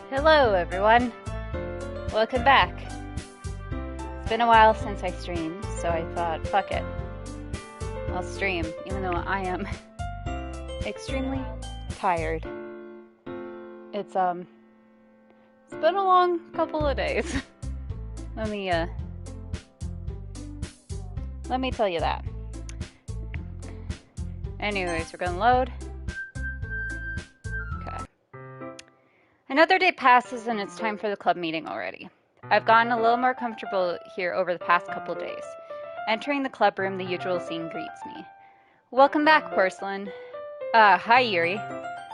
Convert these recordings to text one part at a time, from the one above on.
Hello everyone! Welcome back. It's been a while since I streamed, so I thought, fuck it. I'll stream, even though I am extremely tired. It's been a long couple of days. Let me tell you that. Anyways, we're gonna load. Another day passes and it's time for the club meeting already. I've gotten a little more comfortable here over the past couple days. Entering the club room, the usual scene greets me. Welcome back, Porcelain. Hi, Yuri.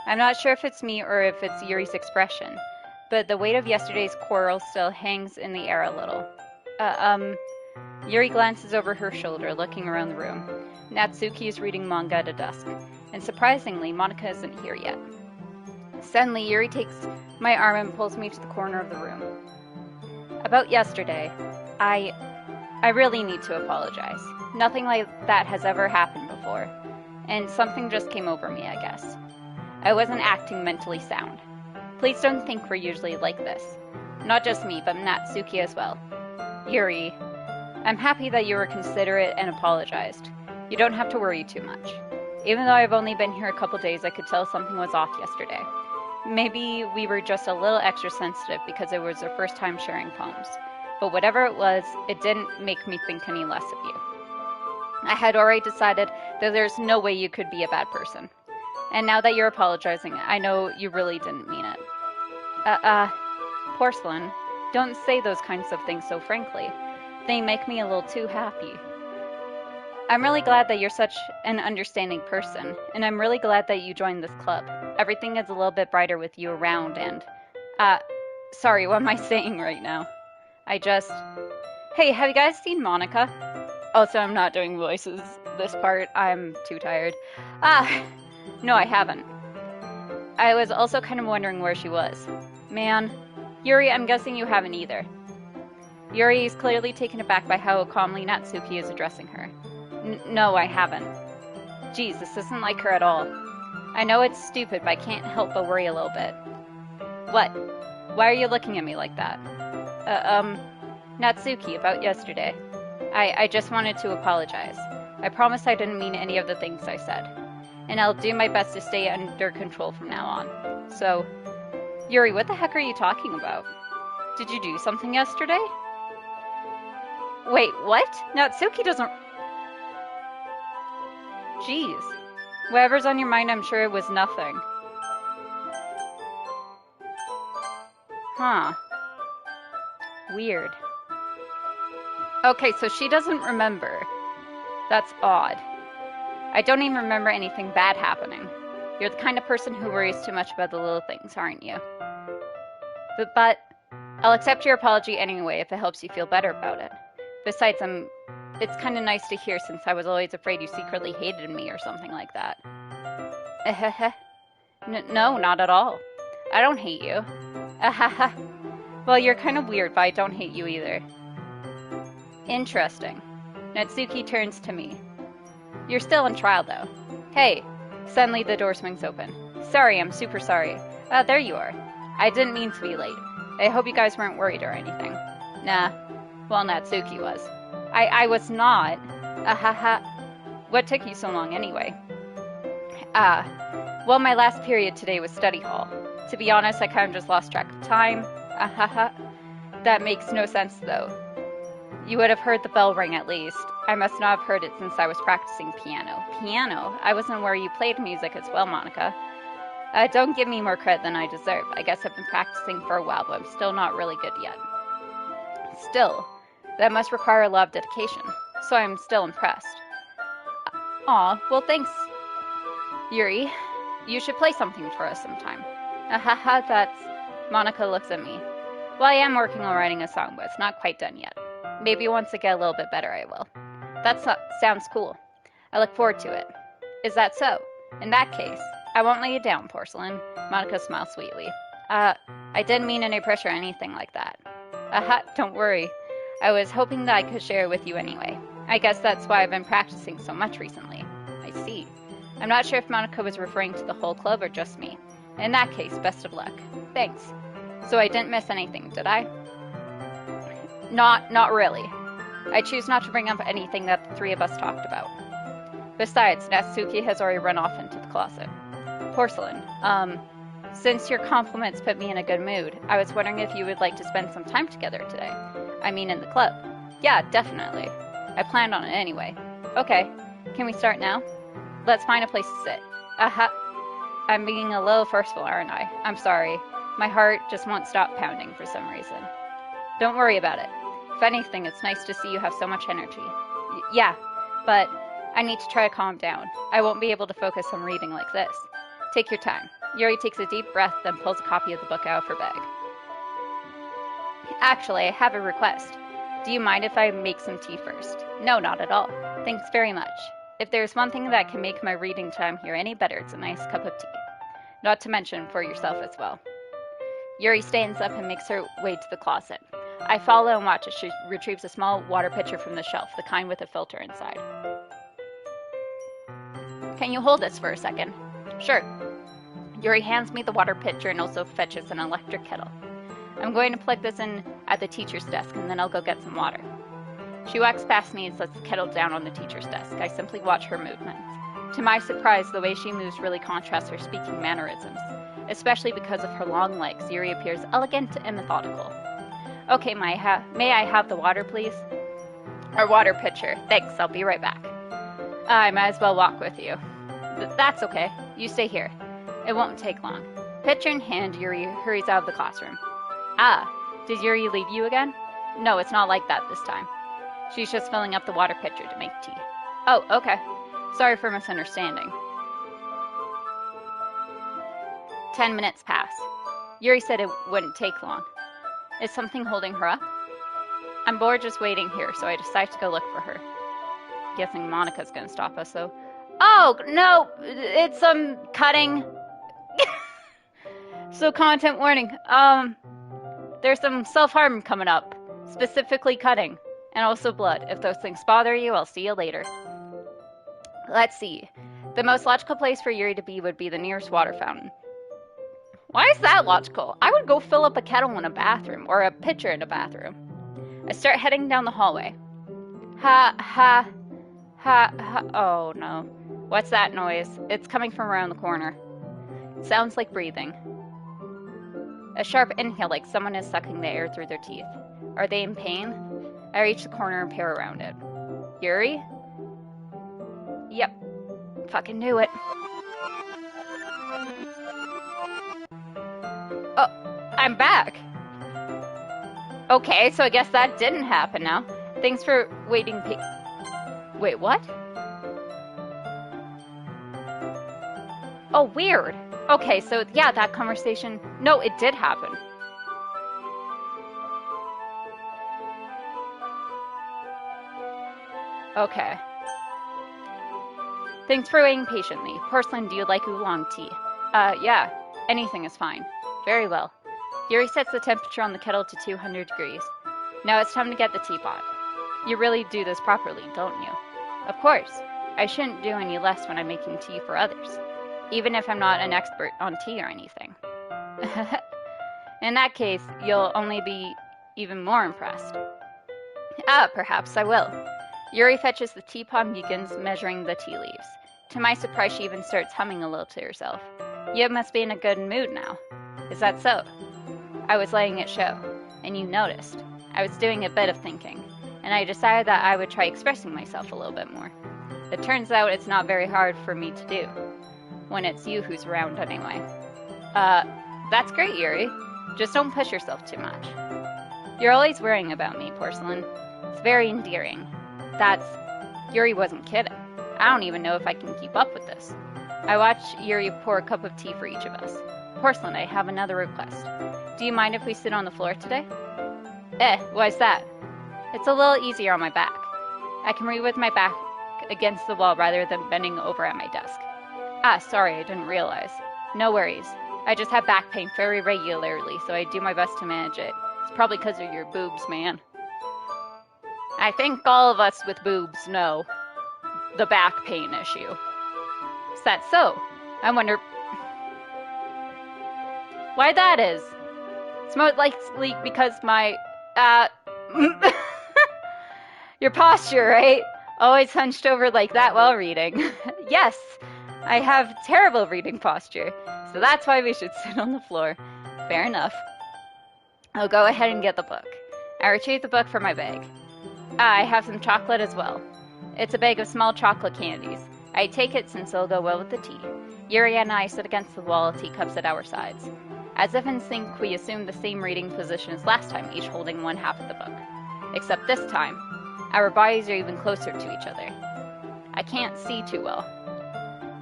I'm not sure if it's me or if it's Yuri's expression, but the weight of yesterday's quarrel still hangs in the air a little. Yuri glances over her shoulder, looking around the room. Natsuki is reading manga at a desk, and surprisingly, Monika isn't here yet. Suddenly, Yuri takes my arm and pulls me to the corner of the room. About yesterday, I really need to apologize. Nothing like that has ever happened before, and something just came over me, I guess. I wasn't acting mentally sound. Please don't think we're usually like this. Not just me, but Natsuki as well. Yuri, I'm happy that you were considerate and apologized. You don't have to worry too much. Even though I've only been here a couple days, I could tell something was off yesterday. Maybe we were just a little extra sensitive because it was our first time sharing poems. But whatever it was, it didn't make me think any less of you. I had already decided that there's no way you could be a bad person. And now that you're apologizing, I know you really didn't mean it. Porcelain, don't say those kinds of things so frankly. They make me a little too happy. I'm really glad that you're such an understanding person, and I'm really glad that you joined this club. Everything is a little bit brighter with you around, and... sorry, what am I saying right now? Hey, have you guys seen Monika? Also, I'm not doing voices this part. I'm too tired. No, I haven't. I was also kind of wondering where she was. Man, Yuri, I'm guessing you haven't either. Yuri is clearly taken aback by how calmly Natsuki is addressing her. No, I haven't. Geez, this isn't like her at all. I know it's stupid, but I can't help but worry a little bit. What? Why are you looking at me like that? Natsuki, about yesterday. I just wanted to apologize. I promise I didn't mean any of the things I said. And I'll do my best to stay under control from now on. So, Yuri, what the heck are you talking about? Did you do something yesterday? Wait, what? Natsuki doesn't... Jeez. Whatever's on your mind, I'm sure it was nothing. Huh. Weird. Okay, so she doesn't remember. That's odd. I don't even remember anything bad happening. You're the kind of person who worries too much about the little things, aren't you? But I'll accept your apology anyway if it helps you feel better about it. Besides, it's kind of nice to hear since I was always afraid you secretly hated me or something like that. No, not at all. I don't hate you. Well, you're kind of weird, but I don't hate you either. Interesting. Natsuki turns to me. You're still on trial, though. Hey! Suddenly the door swings open. Sorry, I'm super sorry. There you are. I didn't mean to be late. I hope you guys weren't worried or anything. Nah. Well, Natsuki was. I was not. What took you so long anyway? Well, my last period today was study hall. To be honest, I kind of just lost track of time. That makes no sense, though. You would have heard the bell ring at least. I must not have heard it since I was practicing piano. Piano? I wasn't where you played music as well, Monika. Don't give me more credit than I deserve. I guess I've been practicing for a while, but I'm still not really good yet. Still, that must require a lot of dedication, so I'm still impressed. Aw, well thanks, Yuri. You should play something for us sometime. That's... Monika looks at me. Well, I am working on writing a song, but it's not quite done yet. Maybe once I get a little bit better, I will. That sounds cool. I look forward to it. Is that so? In that case, I won't lay you down, Porcelain. Monika smiles sweetly. I didn't mean any pressure or anything like that. Don't worry. I was hoping that I could share it with you anyway. I guess that's why I've been practicing so much recently. I see. I'm not sure if Monika was referring to the whole club or just me. In that case, best of luck. Thanks. So I didn't miss anything, did I? Not really. I choose not to bring up anything that the three of us talked about. Besides, Natsuki has already run off into the closet. Porcelain, since your compliments put me in a good mood, I was wondering if you would like to spend some time together today. I mean in the club. Yeah, definitely. I planned on it anyway. Okay, can we start now? Let's find a place to sit. I'm being a little forceful, aren't I? I'm sorry. My heart just won't stop pounding for some reason. Don't worry about it. If anything, it's nice to see you have so much energy. Yeah, but I need to try to calm down. I won't be able to focus on reading like this. Take your time. Yuri takes a deep breath, then pulls a copy of the book out of her bag. Actually, I have a request. Do you mind if I make some tea first? No, not at all. Thanks very much. If there's one thing that can make my reading time here any better, it's a nice cup of tea. Not to mention for yourself as well. Yuri stands up and makes her way to the closet. I follow and watch as she retrieves a small water pitcher from the shelf, the kind with a filter inside. Can you hold this for a second? Sure. Yuri hands me the water pitcher and also fetches an electric kettle. I'm going to plug this in at the teacher's desk and then I'll go get some water. She walks past me and sets the kettle down on the teacher's desk. I simply watch her movements. To my surprise, the way she moves really contrasts her speaking mannerisms. Especially because of her long legs, Yuri appears elegant and methodical. Okay, may I have the water, please? Or water pitcher. Thanks, I'll be right back. I might as well walk with you. That's okay. You stay here. It won't take long. Pitcher in hand, Yuri hurries out of the classroom. Ah, did Yuri leave you again? No, it's not like that this time. She's just filling up the water pitcher to make tea. Oh, okay. Sorry for misunderstanding. 10 minutes pass. Yuri said it wouldn't take long. Is something holding her up? I'm bored just waiting here, so I decide to go look for her. Guessing Monica's gonna stop us, though. Oh, no! It's, cutting. So, content warning. There's some self-harm coming up. Specifically cutting. And also blood. If those things bother you, I'll see you later. Let's see. The most logical place for Yuri to be would be the nearest water fountain. Why is that logical? I would go fill up a kettle in a bathroom, or a pitcher in a bathroom. I start heading down the hallway. Ha. Oh no. What's that noise? It's coming from around the corner. It sounds like breathing. A sharp inhale like someone is sucking the air through their teeth. Are they in pain? I reach the corner and peer around it. Yuri? Yep. Fucking knew it. Oh, I'm back. Okay, so I guess that didn't happen now. Thanks for waiting. Wait, what? Oh, weird. Okay, so yeah, that conversation. No, it did happen. Okay. Thanks for waiting patiently. Porcelain, do you like oolong tea? Yeah. Anything is fine. Very well. Yuri sets the temperature on the kettle to 200 degrees. Now it's time to get the teapot. You really do this properly, don't you? Of course. I shouldn't do any less when I'm making tea for others. Even if I'm not an expert on tea or anything. In that case, you'll only be even more impressed. Perhaps I will. Yuri fetches the teapot and begins measuring the tea leaves. To my surprise, she even starts humming a little to herself. You must be in a good mood now. Is that so? I was letting it show, and you noticed. I was doing a bit of thinking, and I decided that I would try expressing myself a little bit more. It turns out it's not very hard for me to do, when it's you who's around anyway. That's great, Yuri. Just don't push yourself too much. You're always worrying about me, Porcelain. It's very endearing. Yuri wasn't kidding. I don't even know if I can keep up with this. I watch Yuri pour a cup of tea for each of us. Porcelain, I have another request. Do you mind if we sit on the floor today? Why's that? It's a little easier on my back. I can read with my back against the wall rather than bending over at my desk. Sorry, I didn't realize. No worries. I just have back pain very regularly, so I do my best to manage it. It's probably because of your boobs, man. I think all of us with boobs know the back pain issue. Is that so? I wonder why that is. It's most likely because my, your posture, right? Always hunched over like that while reading. Yes, I have terrible reading posture, so that's why we should sit on the floor. Fair enough. I'll go ahead and get the book. I retrieve the book from my bag. I have some chocolate as well. It's a bag of small chocolate candies. I take it since it'll go well with the tea. Yuri and I sit against the wall, teacups at our sides. As if in sync, we assume the same reading position as last time, each holding one half of the book. Except this time, our bodies are even closer to each other. I can't see too well.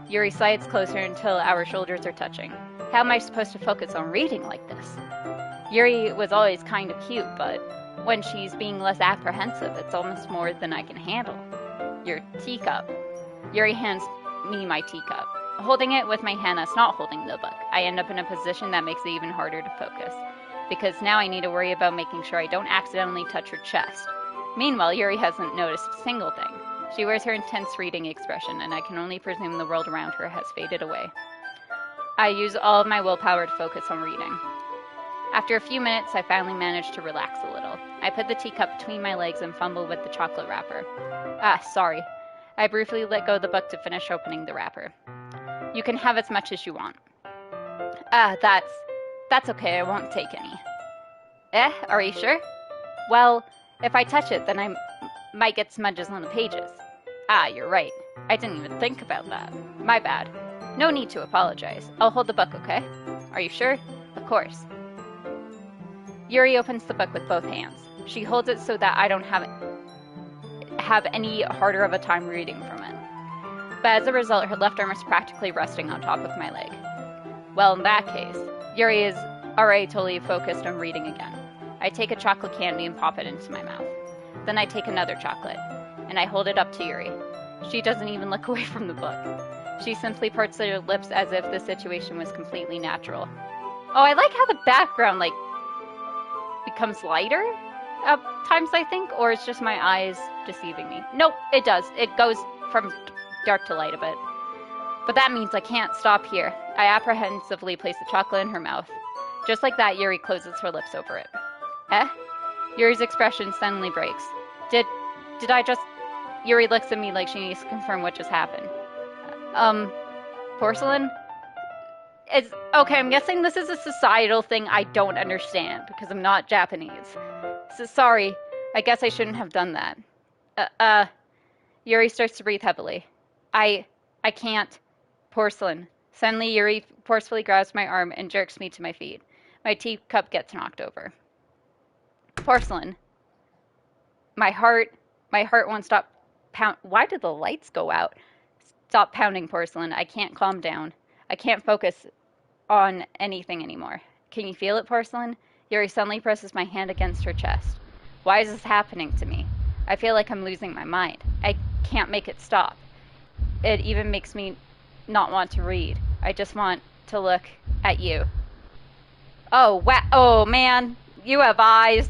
Yuri slides closer until our shoulders are touching. How am I supposed to focus on reading like this? Yuri was always kind of cute, but when she's being less apprehensive, it's almost more than I can handle. Your teacup. Yuri hands me my teacup. Holding it with my hand that's not holding the book, I end up in a position that makes it even harder to focus, because now I need to worry about making sure I don't accidentally touch her chest. Meanwhile, Yuri hasn't noticed a single thing. She wears her intense reading expression, and I can only presume the world around her has faded away. I use all of my willpower to focus on reading. After a few minutes, I finally manage to relax a little. I put the teacup between my legs and fumble with the chocolate wrapper. Sorry. I briefly let go of the book to finish opening the wrapper. You can have as much as you want. That's okay, I won't take any. Are you sure? Well, if I touch it, then I might get smudges on the pages. You're right. I didn't even think about that. My bad. No need to apologize. I'll hold the book, okay? Are you sure? Of course. Yuri opens the book with both hands. She holds it so that I don't have any harder of a time reading from it. But as a result, her left arm is practically resting on top of my leg. Well, in that case, Yuri is already totally focused on reading again. I take a chocolate candy and pop it into my mouth. Then I take another chocolate, and I hold it up to Yuri. She doesn't even look away from the book. She simply parts her lips as if the situation was completely natural. Oh, I like how the background, becomes lighter at times, I think, or it's just my eyes deceiving me. Nope, it does. It goes from dark to light a bit. But that means I can't stop here. I apprehensively place the chocolate in her mouth. Just like that, Yuri closes her lips over it. Yuri's expression suddenly breaks. Did I just... Yuri looks at me like she needs to confirm what just happened. Porcelain? Okay, I'm guessing this is a societal thing I don't understand, because I'm not Japanese. So sorry, I guess I shouldn't have done that. Yuri starts to breathe heavily. I can't. Porcelain. Suddenly, Yuri forcefully grabs my arm and jerks me to my feet. My teacup gets knocked over. Porcelain. My heart won't stop Why did the lights go out? Stop pounding, Porcelain. I can't calm down. I can't focus on anything anymore. Can you feel it, Porcelain? Yuri suddenly presses my hand against her chest. Why is this happening to me? I feel like I'm losing my mind. I can't make it stop. It even makes me not want to read. I just want to look at you. Oh, wow. Oh, man. You have eyes.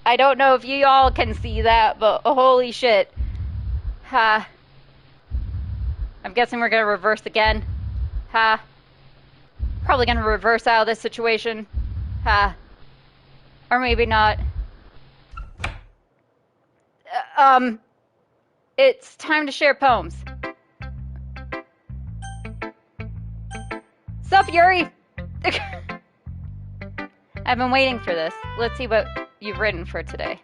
I don't know if you all can see that, but holy shit. I'm guessing we're going to reverse again. Probably going to reverse out of this situation. Or maybe not. It's time to share poems. Sup, Yuri? I've been waiting for this. Let's see what you've written for today.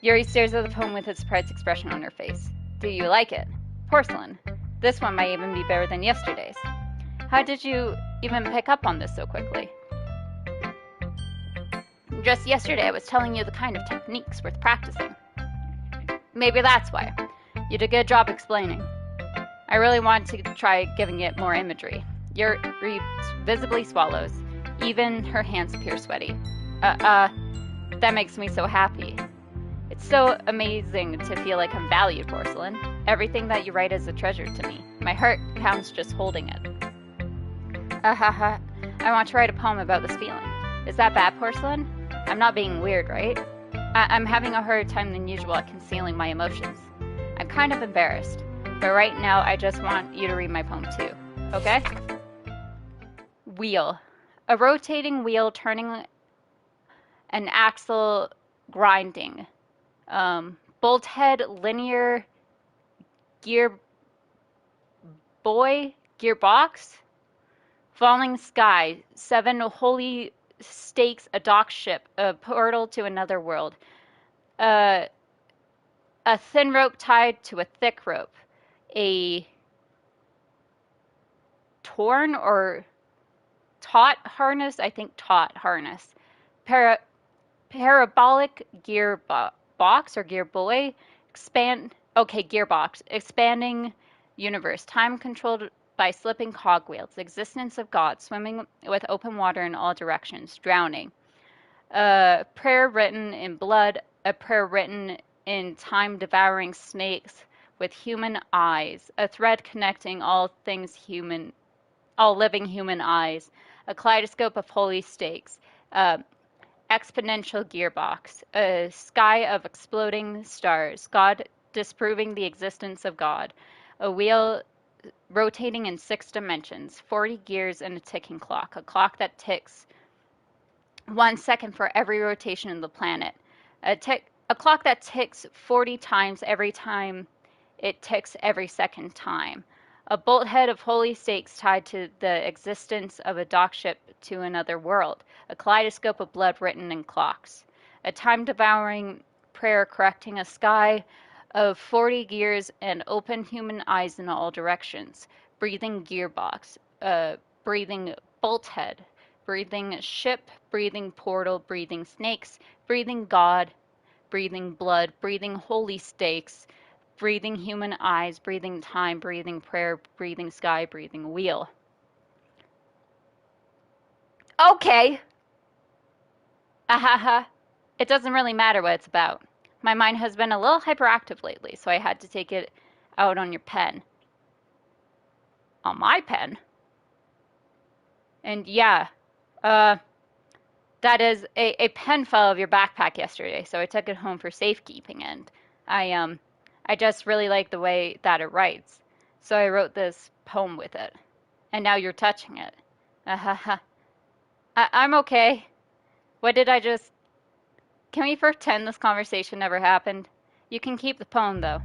Yuri stares at the poem with a surprised expression on her face. Do you like it? Porcelain. This one might even be better than yesterday's. How did you even pick up on this so quickly? Just yesterday I was telling you the kind of techniques worth practicing. Maybe that's why. You did a good job explaining. I really want to try giving it more imagery. Yuri visibly swallows. Even her hands appear sweaty. That makes me so happy. It's so amazing to feel like I'm valued, Porcelain. Everything that you write is a treasure to me. My heart counts just holding it. I want to write a poem about this feeling. Is that bad, Porcelain? I'm not being weird, right? I'm having a harder time than usual at concealing my emotions. I'm kind of embarrassed, but right now I just want you to read my poem too, okay? Wheel. A rotating wheel turning an axle grinding. Bolt head linear gearbox. Falling sky. 7 holy stakes, a dock ship, a portal to another world. A thin rope tied to a thick rope. A torn or taut harness, I think taut harness. Parabolic gearbox or gearboy. Gearbox. Expanding universe. Time controlled by slipping cogwheels. Existence of God. Swimming with open water in all directions. Drowning. A prayer written in blood. A prayer written in time-devouring snakes with human eyes. A thread connecting all things human, all living human eyes. A kaleidoscope of holy stakes. Exponential gearbox. A sky of exploding stars. God disproving the existence of God. A wheel rotating in 6 dimensions. 40 gears and a ticking clock. A clock that ticks 1 second for every rotation of the planet. A clock that ticks 40 times every time it ticks every second time. A bolt head of holy stakes tied to the existence of a dock ship to another world. A kaleidoscope of blood written in clocks. A time-devouring prayer correcting a sky of 40 gears and open human eyes in all directions. Breathing gearbox. Breathing bolt head. Breathing ship. Breathing portal. Breathing snakes. Breathing God. Breathing blood. Breathing holy stakes. Breathing human eyes, breathing time, breathing prayer, breathing sky, breathing wheel. Okay. Ahaha. It doesn't really matter what it's about. My mind has been a little hyperactive lately, so I had to take it out on your pen. On my pen? And yeah, that is a pen fell out of your backpack yesterday, so I took it home for safekeeping, and I just really like the way that it writes. So I wrote this poem with it. And now you're touching it. I'm okay. What did I just... Can we pretend this conversation never happened? You can keep the poem, though.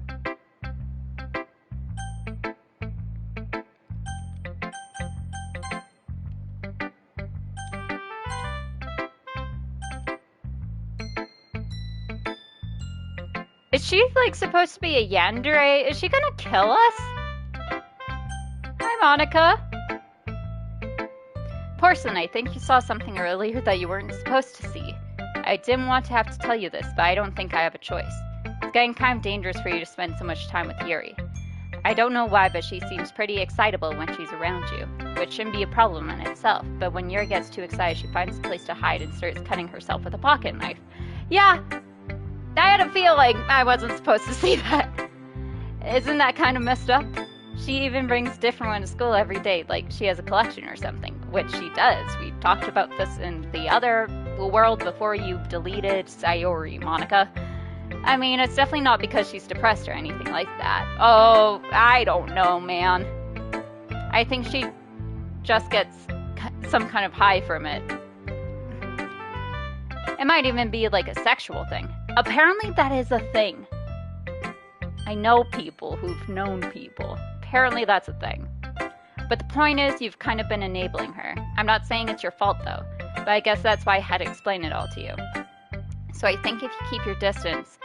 Is she, like, supposed to be a yandere? Is she gonna kill us? Hi, Monica. Porcelain, I think you saw something earlier that you weren't supposed to see. I didn't want to have to tell you this, but I don't think I have a choice. It's getting kind of dangerous for you to spend so much time with Yuri. I don't know why, but she seems pretty excitable when she's around you, which shouldn't be a problem in itself, but when Yuri gets too excited, she finds a place to hide and starts cutting herself with a pocket knife. Yeah, I had a feeling I wasn't supposed to see that. Isn't that kind of messed up? She even brings different ones to school every day, like she has a collection or something, which she does. We talked about this in the other world before you deleted Sayori, Monica. I mean, it's definitely not because she's depressed or anything like that. Oh, I don't know, man. I think she just gets some kind of high from it. It might even be like a sexual thing. Apparently that is a thing. I know people who've known people. Apparently that's a thing. But the point is, you've kind of been enabling her. I'm not saying it's your fault though, but I guess that's why I had to explain it all to you. So I think if you keep your distance,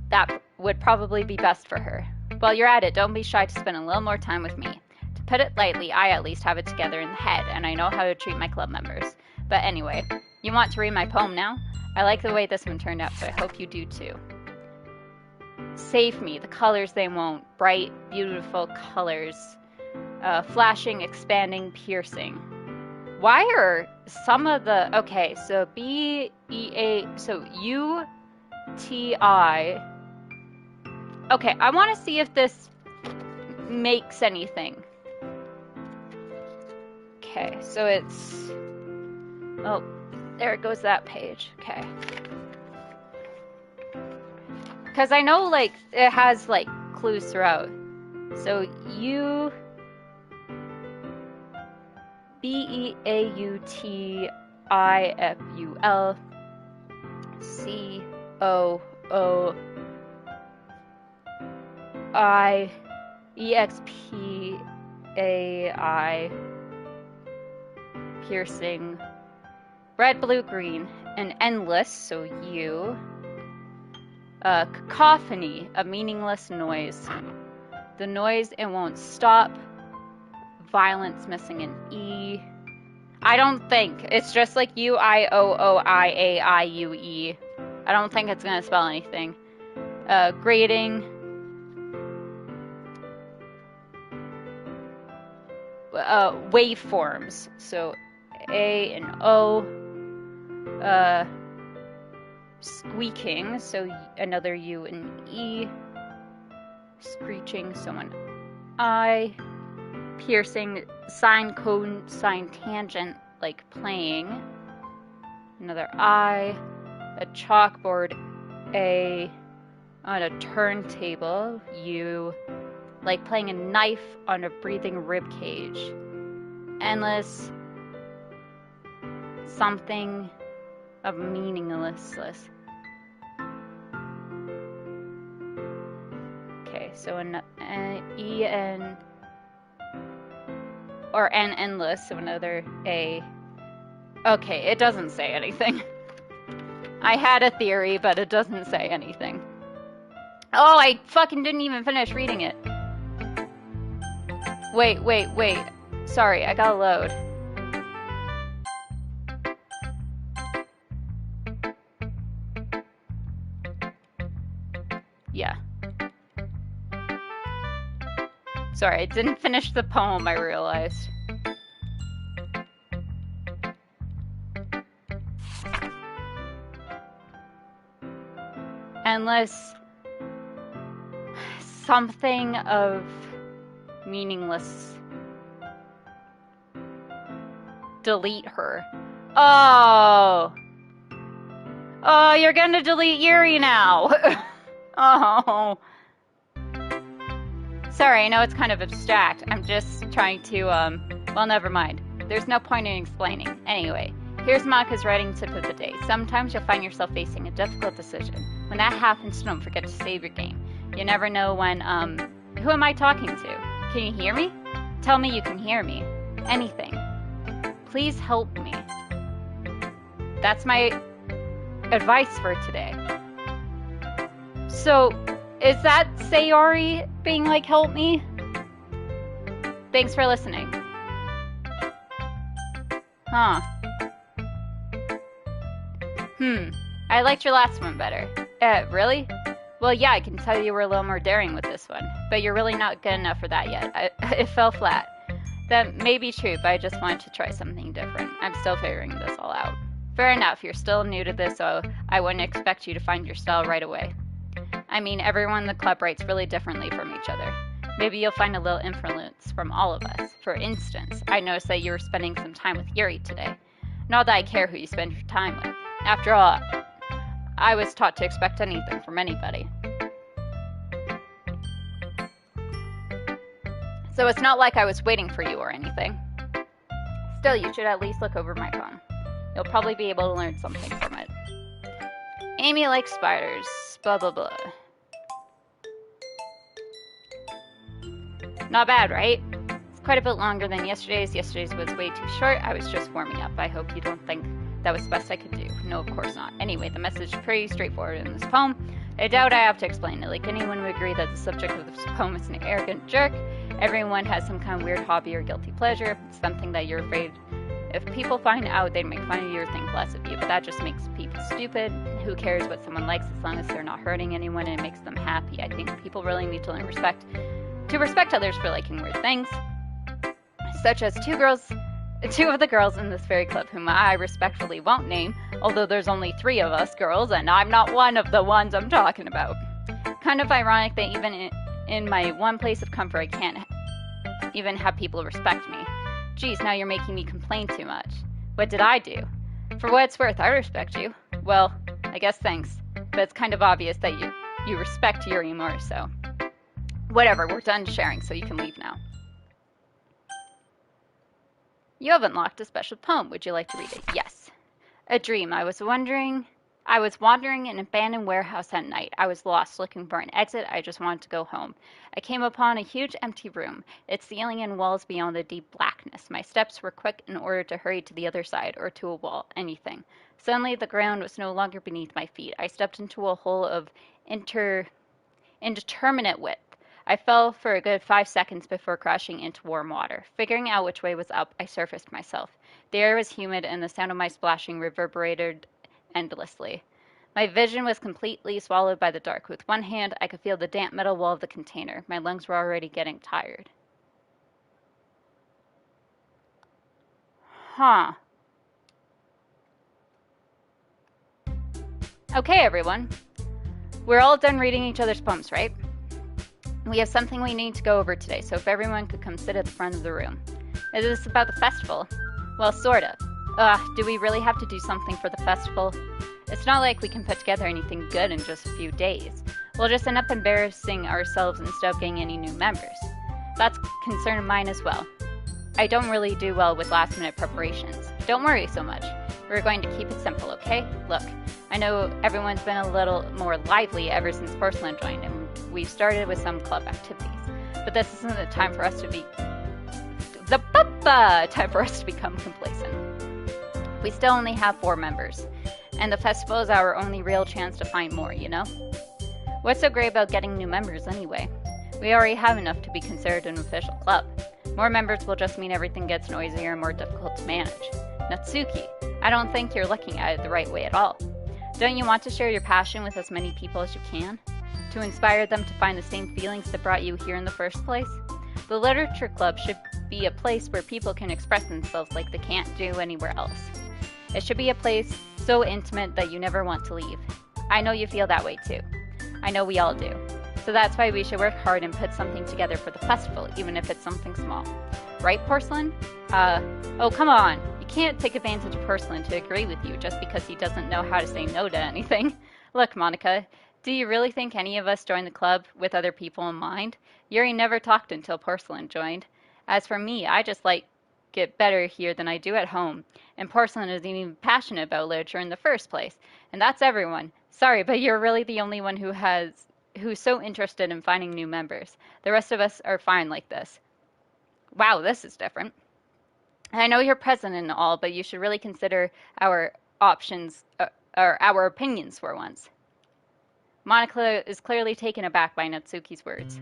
that would probably be best for her. While you're at it, don't be shy to spend a little more time with me. To put it lightly, I at least have it together in the head, and I know how to treat my club members. But anyway, you want to read my poem now? I like the way this one turned out, so I hope you do too. Save me, the colors they won't. Bright, beautiful colors. Flashing, expanding, piercing. Why are some of the... Okay, so B-E-A... So U-T-I... Okay, I want to see if this makes anything. Okay, so it's... Oh, there goes that page. Okay. Because I know, like, it has, like, clues throughout. So, Beautiful COOIEXPAI piercing red, blue, green, and endless, so you. Cacophony, a meaningless noise. The noise, it won't stop. Violence, missing an E. I don't think. It's just like UIOOIAIUE. I don't think it's going to spell anything. Grading. Waveforms. So A and O. Squeaking, so another U and E. Screeching, so an I. Piercing, sine, cosine, tangent, like playing. Another I. A chalkboard, A. On a turntable, U. Like playing a knife on a breathing rib cage. Endless. Something of meaninglessness. Okay, so an E-N or N endless, so another A. Okay, it doesn't say anything. I had a theory, but it doesn't say anything. Oh, I fucking didn't even finish reading it. Wait. Sorry, I gotta load. Yeah. Sorry, I didn't finish the poem, I realized. Endless. Something of meaningless. Delete her. Oh! Oh, you're gonna delete Yuri now! Oh. Sorry, I know it's kind of abstract. I'm just trying to, well, never mind. There's no point in explaining. Anyway, here's Monica's writing tip of the day. Sometimes you'll find yourself facing a difficult decision. When that happens, don't forget to save your game. You never know when, who am I talking to? Can you hear me? Tell me you can hear me. Anything. Please help me. That's my advice for today. So, is that Sayori being like, help me? Thanks for listening. Huh. I liked your last one better. Really? Well, yeah, I can tell you were a little more daring with this one, but you're really not good enough for that yet. It fell flat. That may be true, but I just wanted to try something different. I'm still figuring this all out. Fair enough, you're still new to this, so I wouldn't expect you to find your style right away. I mean, everyone in the club writes really differently from each other. Maybe you'll find a little influence from all of us. For instance, I noticed that you were spending some time with Yuri today. Not that I care who you spend your time with. After all, I was taught to expect anything from anybody. So it's not like I was waiting for you or anything. Still, you should at least look over my phone. You'll probably be able to learn something from it. Amy likes spiders. Blah, blah, blah. Not bad, right? It's quite a bit longer than yesterday's. Yesterday's was way too short. I was just warming up. I hope you don't think that was the best I could do. No, of course not. Anyway, the message is pretty straightforward in this poem. I doubt I have to explain it. Like, anyone would agree that the subject of this poem is an arrogant jerk. Everyone has some kind of weird hobby or guilty pleasure. It's something that you're afraid if people find out, they'd make fun of you or think less of you. But that just makes people stupid. Who cares what someone likes as long as they're not hurting anyone and it makes them happy? I think people really need to learn to respect others for liking weird things. Such as two of the girls in this very club whom I respectfully won't name, although there's only 3 of us girls, and I'm not one of the ones I'm talking about. Kind of ironic that even in my one place of comfort, I can't even have people respect me. Geez, now you're making me complain too much. What did I do? For what it's worth, I respect you. Well, I guess thanks. But it's kind of obvious that you respect Yuri more, so... Whatever, we're done sharing, so you can leave now. You have unlocked a special poem. Would you like to read it? Yes. A dream. I was wandering in an abandoned warehouse at night. I was lost, looking for an exit. I just wanted to go home. I came upon a huge empty room, its ceiling and walls beyond the deep blackness. My steps were quick in order to hurry to the other side, or to a wall, anything. Suddenly the ground was no longer beneath my feet. I stepped into a hole of indeterminate width. I fell for a good 5 seconds before crashing into warm water. Figuring out which way was up, I surfaced myself. The air was humid, and the sound of my splashing reverberated endlessly. My vision was completely swallowed by the dark. With one hand, I could feel the damp metal wall of the container. My lungs were already getting tired. Huh. Okay, everyone. We're all done reading each other's poems, right? We have something we need to go over today, so if everyone could come sit at the front of the room. Is this about the festival? Well, sort of. Do we really have to do something for the festival? It's not like we can put together anything good in just a few days. We'll just end up embarrassing ourselves instead of getting any new members. That's a concern of mine as well. I don't really do well with last-minute preparations. Don't worry so much. We're going to keep it simple, okay? Look, I know everyone's been a little more lively ever since Porcelain joined, and we've started with some club activities. But this isn't the time for us to become complacent. We still only have 4 members, and the festival is our only real chance to find more, you know? What's so great about getting new members anyway? We already have enough to be considered an official club. More members will just mean everything gets noisier and more difficult to manage. Natsuki, I don't think you're looking at it the right way at all. Don't you want to share your passion with as many people as you can? To inspire them to find the same feelings that brought you here in the first place? The literature club should be a place where people can express themselves like they can't do anywhere else. It should be a place so intimate that you never want to leave. I know you feel that way too. I know we all do. So that's why we should work hard and put something together for the festival, even if it's something small. Right, Porcelain? Oh, come on. You can't take advantage of Porcelain to agree with you just because he doesn't know how to say no to anything. Look, Monica, do you really think any of us joined the club with other people in mind? Yuri never talked until Porcelain joined. As for me, I just like it better here than I do at home. And Porcelain isn't even passionate about literature in the first place. And that's everyone. Sorry, but you're really the only one who's so interested in finding new members. The rest of us are fine like this. Wow, this is different. I know you're president and all, but you should really consider our options, or our opinions for once. Monica is clearly taken aback by Natsuki's words.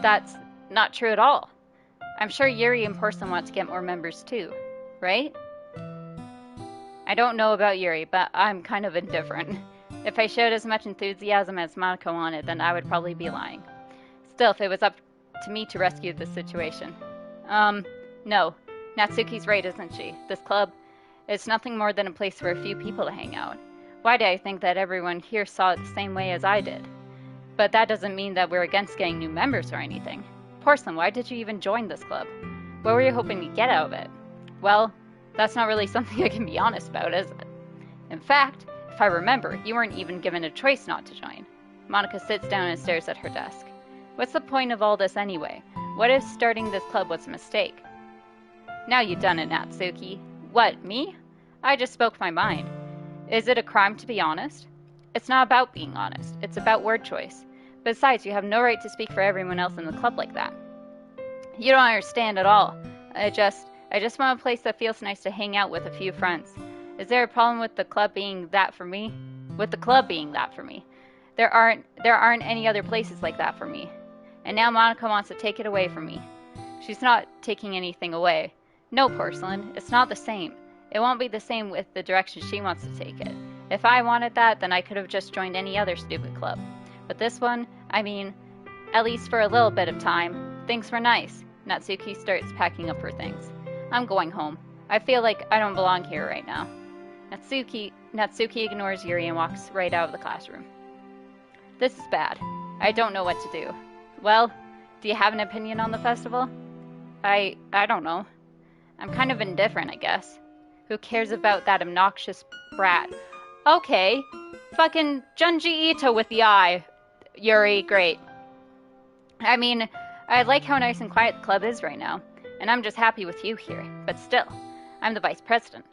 That's not true at all. I'm sure Yuri and Porcelain want to get more members too, right? I don't know about Yuri, but I'm kind of indifferent. If I showed as much enthusiasm as Monica wanted, then I would probably be lying. Still, if it was up to me to rescue this situation. No. Natsuki's right, isn't she? This club is nothing more than a place for a few people to hang out. Why do I think that everyone here saw it the same way as I did? But that doesn't mean that we're against getting new members or anything. Porcelain, why did you even join this club? What were you hoping to get out of it? Well, that's not really something I can be honest about, is it? In fact, if I remember, you weren't even given a choice not to join. Monica sits down and stares at her desk. What's the point of all this anyway? What if starting this club was a mistake? Now you've done it, Natsuki. What, me? I just spoke my mind. Is it a crime to be honest? It's not about being honest. It's about word choice. Besides, you have no right to speak for everyone else in the club like that. You don't understand at all. I just want a place that feels nice to hang out with a few friends. Is there a problem with the club being that for me? With the club being that for me? There aren't any other places like that for me. And now Monica wants to take it away from me. She's not taking anything away. No, Porcelain, it's not the same. It won't be the same with the direction she wants to take it. If I wanted that, then I could have just joined any other stupid club. But this one, I mean, at least for a little bit of time, things were nice. Natsuki starts packing up her things. I'm going home. I feel like I don't belong here right now. Natsuki ignores Yuri and walks right out of the classroom. This is bad. I don't know what to do. Well, do you have an opinion on the festival? I don't know. I'm kind of indifferent, I guess. Who cares about that obnoxious brat? Okay. Fucking Junji Ito with the eye. Yuri, great. I mean, I like how nice and quiet the club is right now, and I'm just happy with you here, but still, I'm the vice president.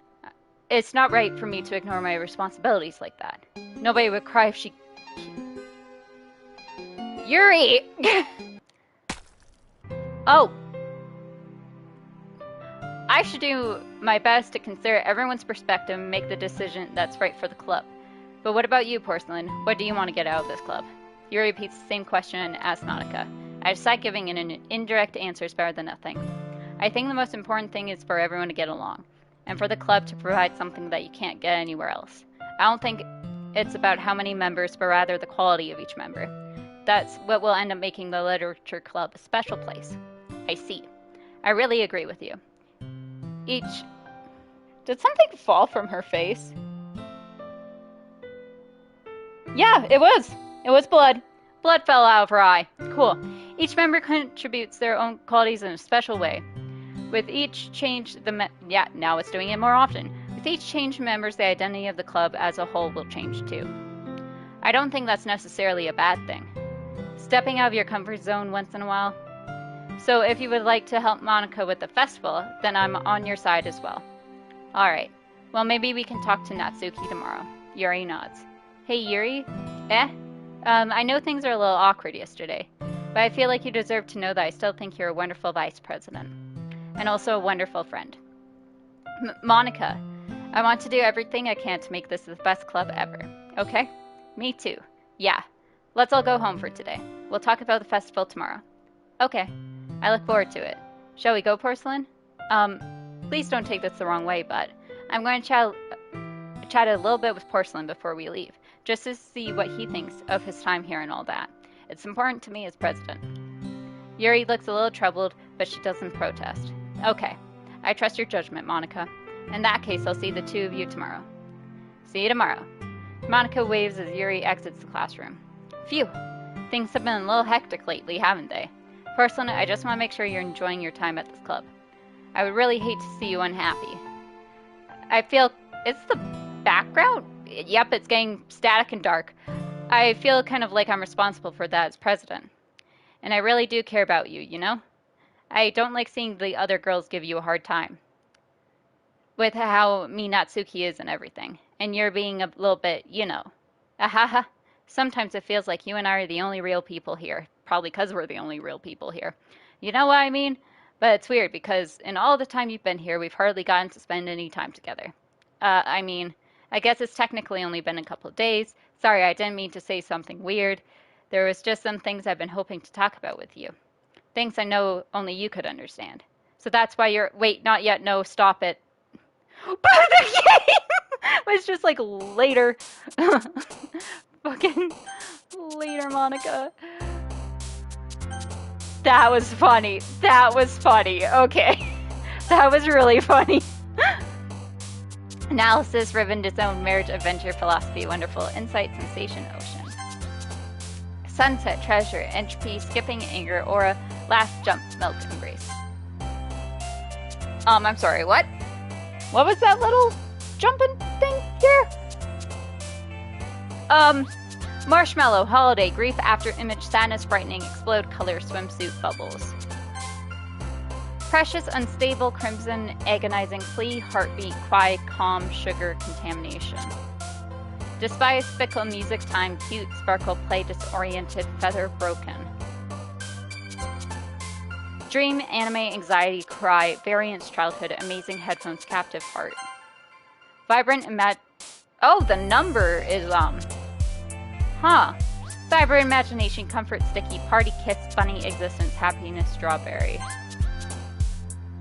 It's not right for me to ignore my responsibilities like that. Nobody would cry if she... Yuri! Oh! I should do my best to consider everyone's perspective and make the decision that's right for the club. But what about you, Porcelain? What do you want to get out of this club? Yuri repeats the same question and asks Monica. I decide giving an indirect answer is better than nothing. I think the most important thing is for everyone to get along, and for the club to provide something that you can't get anywhere else. I don't think it's about how many members, but rather the quality of each member. That's what will end up making the literature club a special place. I see. I really agree with you. Did something fall from her face? Yeah, it was. It was blood. Blood fell out of her eye. Cool. Each member contributes their own qualities in a special way. With each change, now it's doing it more often. With each change in members, the identity of the club as a whole will change too. I don't think that's necessarily a bad thing. Stepping out of your comfort zone once in a while. So if you would like to help Monica with the festival, then I'm on your side as well. Alright. Well, maybe we can talk to Natsuki tomorrow. Yuri nods. Hey, Yuri? I know things are a little awkward yesterday, but I feel like you deserve to know that I still think you're a wonderful vice president. And also a wonderful friend. Monica, I want to do everything I can to make this the best club ever. Okay? Me too. Yeah. Let's all go home for today. We'll talk about the festival tomorrow. Okay. I look forward to it. Shall we go, Porcelain? Please don't take this the wrong way, but I'm going to chat a little bit with Porcelain before we leave, just to see what he thinks of his time here and all that. It's important to me as president. Yuri looks a little troubled, but she doesn't protest. Okay. I trust your judgment, Monica. In that case, I'll see the two of you tomorrow. See you tomorrow. Monica waves as Yuri exits the classroom. Phew. Things have been a little hectic lately, haven't they? Porcelain, I just want to make sure you're enjoying your time at this club. I would really hate to see you unhappy. I feel... It's the background? Yep, it's getting static and dark. I feel kind of like I'm responsible for that as president. And I really do care about you, you know? I don't like seeing the other girls give you a hard time. With how mean Natsuki is and everything. And you're being a little bit, you know. Ahaha. Sometimes it feels like you and I are the only real people here. Probably because we're the only real people here. You know what I mean? But it's weird because in all the time you've been here, we've hardly gotten to spend any time together. I guess it's technically only been a couple of days. Sorry, I didn't mean to say something weird. There was just some things I've been hoping to talk about with you. Things I know only you could understand. So that's why you're... Wait, not yet. No, stop it. But the game was just like later. Fucking later, Monica. That was funny. That was funny. Okay. That was really funny. Analysis, Riven, Disowned, Marriage, Adventure, Philosophy, Wonderful, Insight, Sensation, Ocean. Sunset, Treasure, Entropy, Skipping, Anger, Aura, Last Jump, Milk, Embrace. I'm sorry, what? What was that little jumping thing here? Marshmallow, Holiday, Grief, After Image, Sadness, Brightening, Explode, Color, Swimsuit, Bubbles. Precious, Unstable, Crimson, Agonizing, Flee, Heartbeat, Quiet, Calm, Sugar, Contamination. Despise, Fickle, Music, Time, Cute, Sparkle, Play, Disoriented, Feather, Broken. Dream, Anime, Anxiety, Cry, Variance, Childhood, Amazing, Headphones, Captive, Heart. Vibrant, Oh, the number is, Vibrant, Imagination, Comfort, Sticky, Party, Kiss, Funny, Existence, Happiness, Strawberry.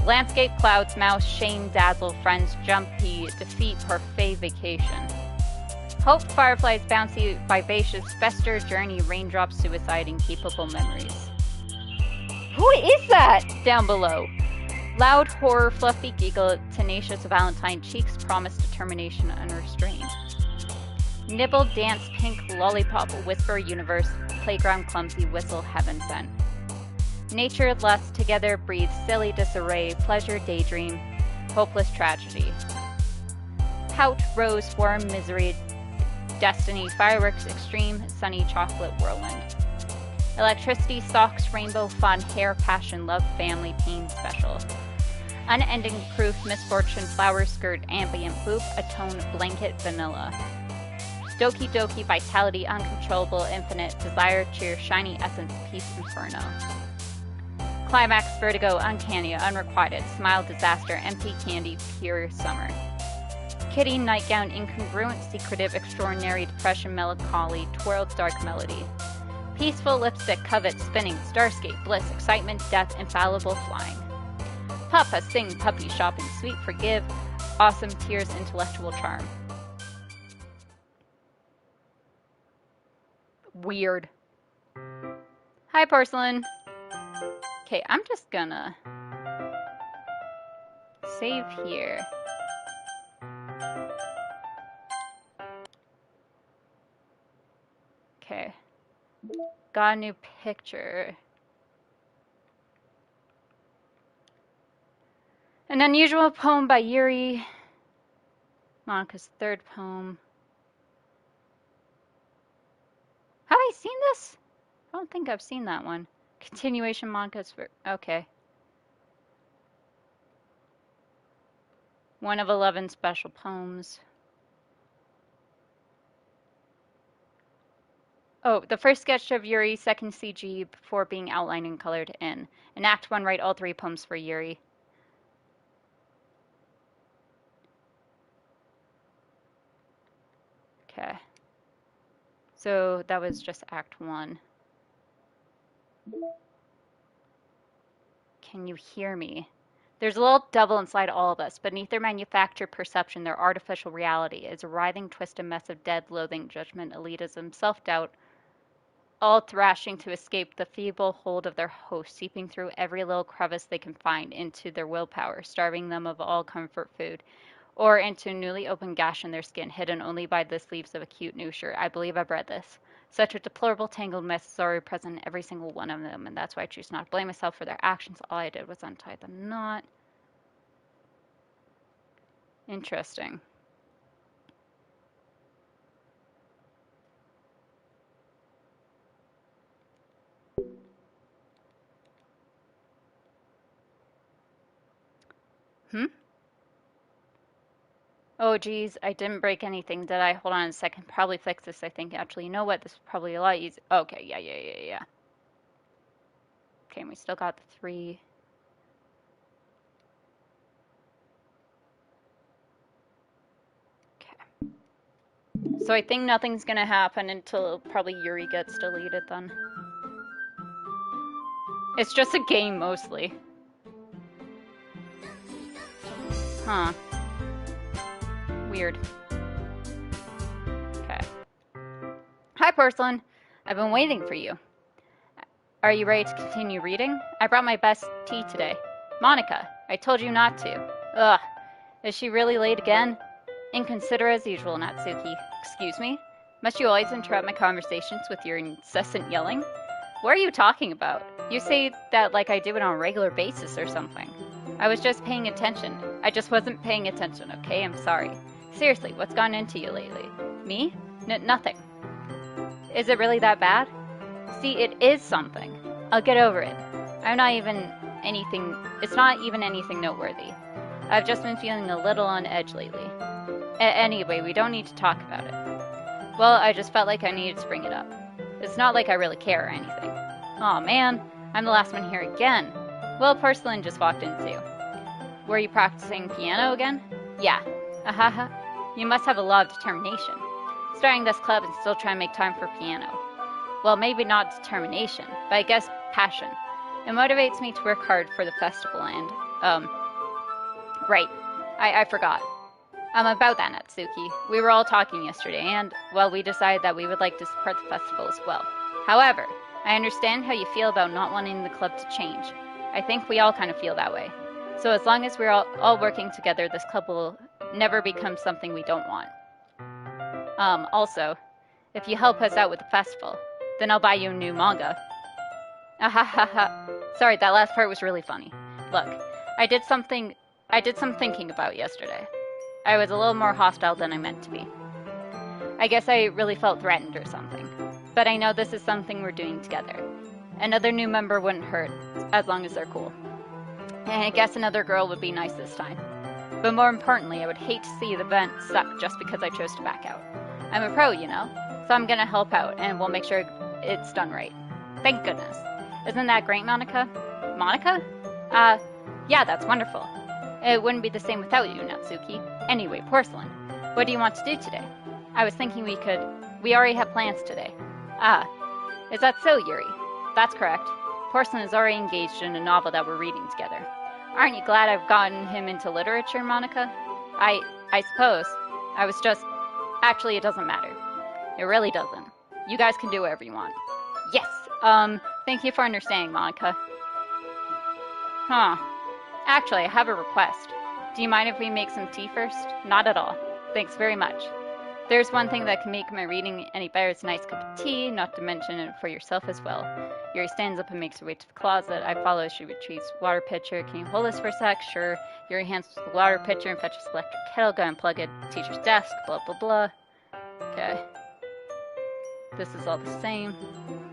Landscape, Clouds, Mouse, Shame, Dazzle, Friends, Jumpy, Defeat, Parfait, Vacation. Hope, Fireflies, Bouncy, Vivacious, Fester, Journey, Raindrops, Suicide, Incapable Memories. Who is that down below? Loud, Horror, Fluffy, Giggle, Tenacious, Valentine, Cheeks, Promise, Determination, Unrestrained. Nibble, Dance, Pink, Lollipop, Whisper, Universe, Playground, Clumsy, Whistle, Heaven Sent. Nature, Lust, Together, Breathe, Silly, Disarray, Pleasure, Daydream, Hopeless, Tragedy. Pout, Rose, Worm, Misery, Destiny, Fireworks, Extreme, Sunny, Chocolate, Whirlwind. Electricity, Socks, Rainbow, Fun, Hair, Passion, Love, Family, Pain, Special. Unending proof, misfortune, flower skirt, ambient poop, atone, blanket, vanilla. Doki Doki, vitality, uncontrollable, infinite, desire, cheer, shiny essence, peace, inferno. Climax, vertigo, uncanny, unrequited, smile, disaster, empty candy, pure summer. Kitty, nightgown, incongruent, secretive, extraordinary, depression, melancholy, twirled, dark melody. Peaceful, lipstick, covet, spinning, starscape, bliss, excitement, death, infallible, flying. Papa, sing, puppy, shopping, sweet, forgive, awesome, tears, intellectual charm. Weird. Hi, Porcelain. Okay, I'm just gonna save here. Okay. Got a new picture. An unusual poem by Yuri. Monica's third poem. Have I seen this? I don't think I've seen that one. Continuation Monica's... Okay. 1 of 11 special poems. Oh, the first sketch of Yuri, second CG before being outlined and colored in. In Act 1, write all 3 poems for Yuri. Okay. So that was just Act 1. Can you hear me? There's a little devil inside all of us. Beneath their manufactured perception, their artificial reality is a writhing, twisted mess of dead, loathing, judgment, elitism, self-doubt, all thrashing to escape the feeble hold of their host, seeping through every little crevice they can find into their willpower, starving them of all comfort food, or into a newly opened gash in their skin, hidden only by the sleeves of a cute new shirt. I believe I've read this. Such a deplorable, tangled mess is already present in every single one of them, and that's why I choose not to blame myself for their actions. All I did was untie the knot. Interesting. Oh, geez, I didn't break anything, did I? Hold on a second. Probably fix this, I think. Actually, you know what? This is probably a lot easier. Okay, yeah. Okay, and we still got the 3. Okay. So I think nothing's gonna happen until probably Yuri gets deleted then. It's just a game, mostly. Huh. Weird. Okay. Hi, Porcelain. I've been waiting for you. Are you ready to continue reading? I brought my best tea today. Monica, I told you not to. Ugh. Is she really late again? Inconsiderate as usual, Natsuki. Excuse me? Must you always interrupt my conversations with your incessant yelling? What are you talking about? You say that like I do it on a regular basis or something. I was just paying attention. I just wasn't paying attention, okay? I'm sorry. Seriously, what's gone into you lately? Me? Nothing. Is it really that bad? See, it is something. I'll get over it. It's not even anything noteworthy. I've just been feeling a little on edge lately. Anyway, we don't need to talk about it. Well, I just felt like I needed to bring it up. It's not like I really care or anything. Aw, man, I'm the last one here again. Well, Porcelain just walked in too. Were you practicing piano again? Yeah. Ahaha. You must have a lot of determination. Starting this club and still trying to make time for piano. Well, maybe not determination, but I guess passion. It motivates me to work hard for the festival and, right. I forgot. About that, Natsuki. We were all talking yesterday and, well, we decided that we would like to support the festival as well. However, I understand how you feel about not wanting the club to change. I think we all kind of feel that way. So as long as we're all working together, this club will never become something we don't want. Also, if you help us out with the festival, then I'll buy you a new manga. Ahahaha. Sorry, that last part was really funny. Look, I did some thinking about yesterday. I was a little more hostile than I meant to be. I guess I really felt threatened or something. But I know this is something we're doing together. Another new member wouldn't hurt, as long as they're cool. And I guess another girl would be nice this time. But more importantly, I would hate to see the event suck just because I chose to back out. I'm a pro, you know, so I'm gonna help out and we'll make sure it's done right. Thank goodness. Isn't that great, Monica? Monica? Yeah, that's wonderful. It wouldn't be the same without you, Natsuki. Anyway, Porcelain, what do you want to do today? I was thinking we already have plans today. Is that so, Yuri? That's correct. Porcelain is already engaged in a novel that we're reading together. Aren't you glad I've gotten him into literature, Monica? I suppose. I was just... Actually, it doesn't matter. It really doesn't. You guys can do whatever you want. Yes! Thank you for understanding, Monica. Huh. Actually, I have a request. Do you mind if we make some tea first? Not at all. Thanks very much. There's one thing that can make my reading any better. It's a nice cup of tea, not to mention it for yourself as well. Yuri stands up and makes her way to the closet. I follow as she retrieves water pitcher. Can you hold this for a sec? Sure. Yuri hands the water pitcher and fetches electric kettle. Go and plug it. Teacher's desk. Blah, blah, blah. Okay. This is all the same.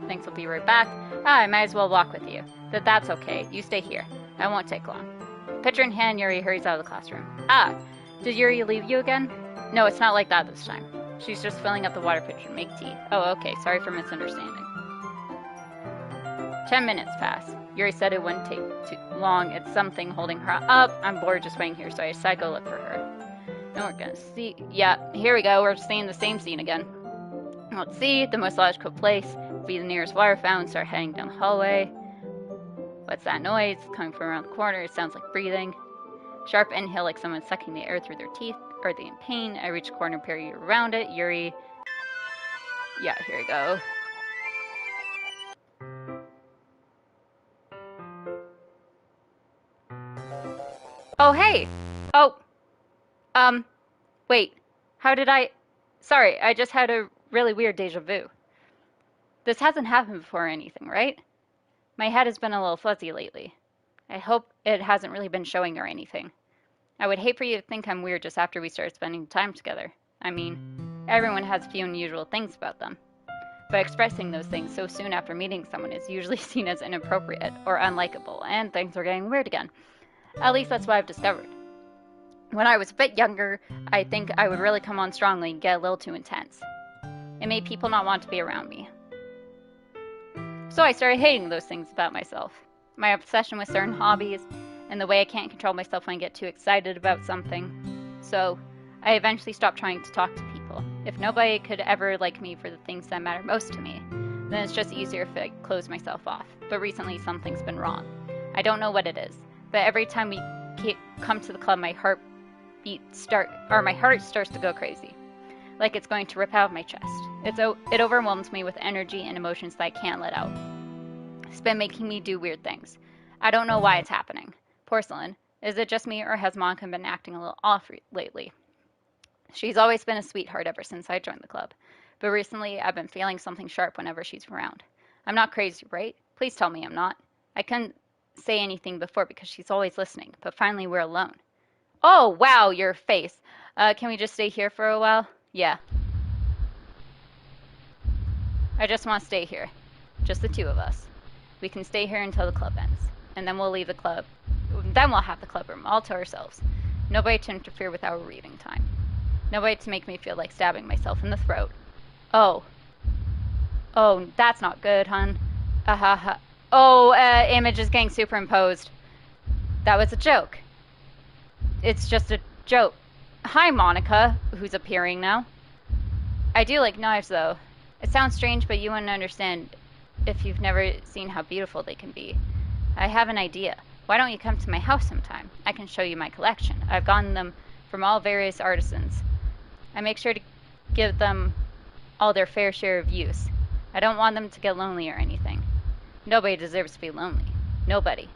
Thanks, I'll be right back. I might as well walk with you. That's okay. You stay here. I won't take long. Pitcher in hand, Yuri hurries out of the classroom. Did Yuri leave you again? No, it's not like that this time. She's just filling up the water pitcher to make tea. Oh, okay. Sorry for misunderstanding. 10 minutes pass. Yuri said it wouldn't take too long. It's something holding her up. I'm bored just waiting here, so I decided to go look for her. And we're gonna see... Yeah, here we go. We're seeing the same scene again. Let's see. The most logical place would be the nearest water fountain. Start heading down the hallway. What's that noise? It's coming from around the corner. It sounds like breathing. Sharp inhale like someone sucking the air through their teeth. Are they in pain? I reach a corner, period around it. Yuri. Yeah, here we go. Oh, hey! Oh. Wait. How did I... Sorry, I just had a really weird deja vu. This hasn't happened before or anything, right? My head has been a little fuzzy lately. I hope it hasn't really been showing or anything. I would hate for you to think I'm weird just after we started spending time together. I mean, everyone has a few unusual things about them. But expressing those things so soon after meeting someone is usually seen as inappropriate or unlikable, and things are getting weird again. At least that's what I've discovered. When I was a bit younger, I think I would really come on strongly and get a little too intense. It made people not want to be around me. So I started hating those things about myself. My obsession with certain hobbies, and the way I can't control myself when I get too excited about something. So, I eventually stopped trying to talk to people. If nobody could ever like me for the things that matter most to me, then it's just easier if I close myself off. But recently, something's been wrong. I don't know what it is, but every time we come to the club, my heart starts to go crazy. Like it's going to rip out of my chest. It overwhelms me with energy and emotions that I can't let out. It's been making me do weird things. I don't know why it's happening. Porcelain, is it just me or has Monica been acting a little off lately? She's always been a sweetheart ever since I joined the club. But recently, I've been feeling something sharp whenever she's around. I'm not crazy, right? Please tell me I'm not. I couldn't say anything before because she's always listening, but finally we're alone. Oh, wow, your face. Can we just stay here for a while? Yeah. I just want to stay here. Just the two of us. We can stay here until the club ends. And then we'll leave the club. Then we'll have the club room all to ourselves. Nobody to interfere with our reading time. Nobody to make me feel like stabbing myself in the throat. Oh. Oh, that's not good, hun. Oh, image is getting superimposed. That was a joke. It's just a joke. Hi, Monica, who's appearing now. I do like knives, though. It sounds strange, but you wouldn't understand if you've never seen how beautiful they can be. I have an idea. Why don't you come to my house sometime? I can show you my collection. I've gotten them from all various artisans. I make sure to give them all their fair share of use. I don't want them to get lonely or anything. Nobody deserves to be lonely. Nobody.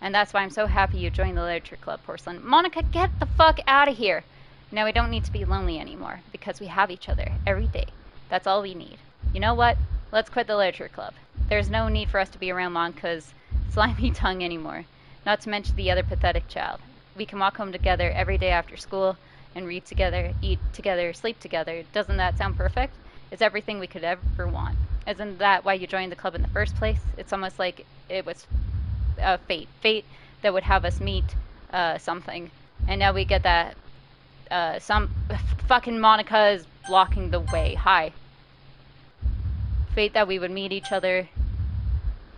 And that's why I'm so happy you joined the literature club, Porcelain. Monica, get the fuck out of here! Now we don't need to be lonely anymore, because we have each other every day. That's all we need. You know what? Let's quit the literature club. There's no need for us to be around Monica's slimy tongue anymore. Not to mention the other pathetic child. We can walk home together every day after school, and read together, eat together, sleep together. Doesn't that sound perfect? It's everything we could ever want. Isn't that why you joined the club in the first place? It's almost like it was fate. Fate that would have us meet something. And now we get that some fucking Monica is blocking the way. Hi. Fate that we would meet each other.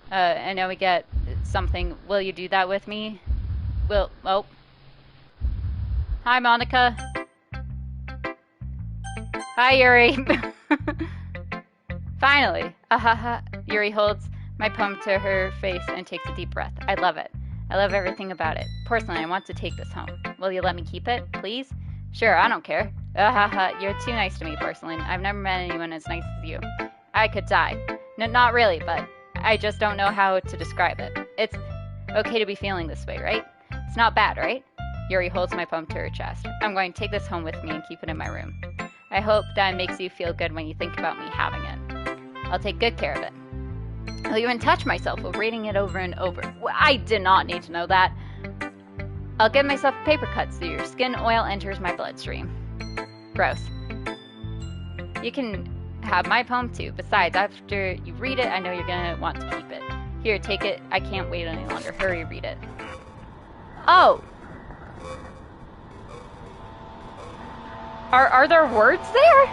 And now we get something. Will you do that with me? Oh. Hi, Monica. Hi, Yuri. Finally. Yuri holds my poem to her face and takes a deep breath. I love it. I love everything about it. Porcelain, I want to take this home. Will you let me keep it, please? Sure, I don't care. You're too nice to me, Porcelain. I've never met anyone as nice as you. I could die. Not really, but I just don't know how to describe it. It's okay to be feeling this way, right? It's not bad, right? Yuri holds my poem to her chest. I'm going to take this home with me and keep it in my room. I hope that it makes you feel good when you think about me having it. I'll take good care of it. I'll even touch myself while reading it over and over. Well, I did not need to know that. I'll give myself a paper cut so your skin oil enters my bloodstream. Gross. You can have my poem too. Besides, after you read it, I know you're gonna want to keep it. Here, take it. I can't wait any longer. Hurry, read it. Oh! Are there words there?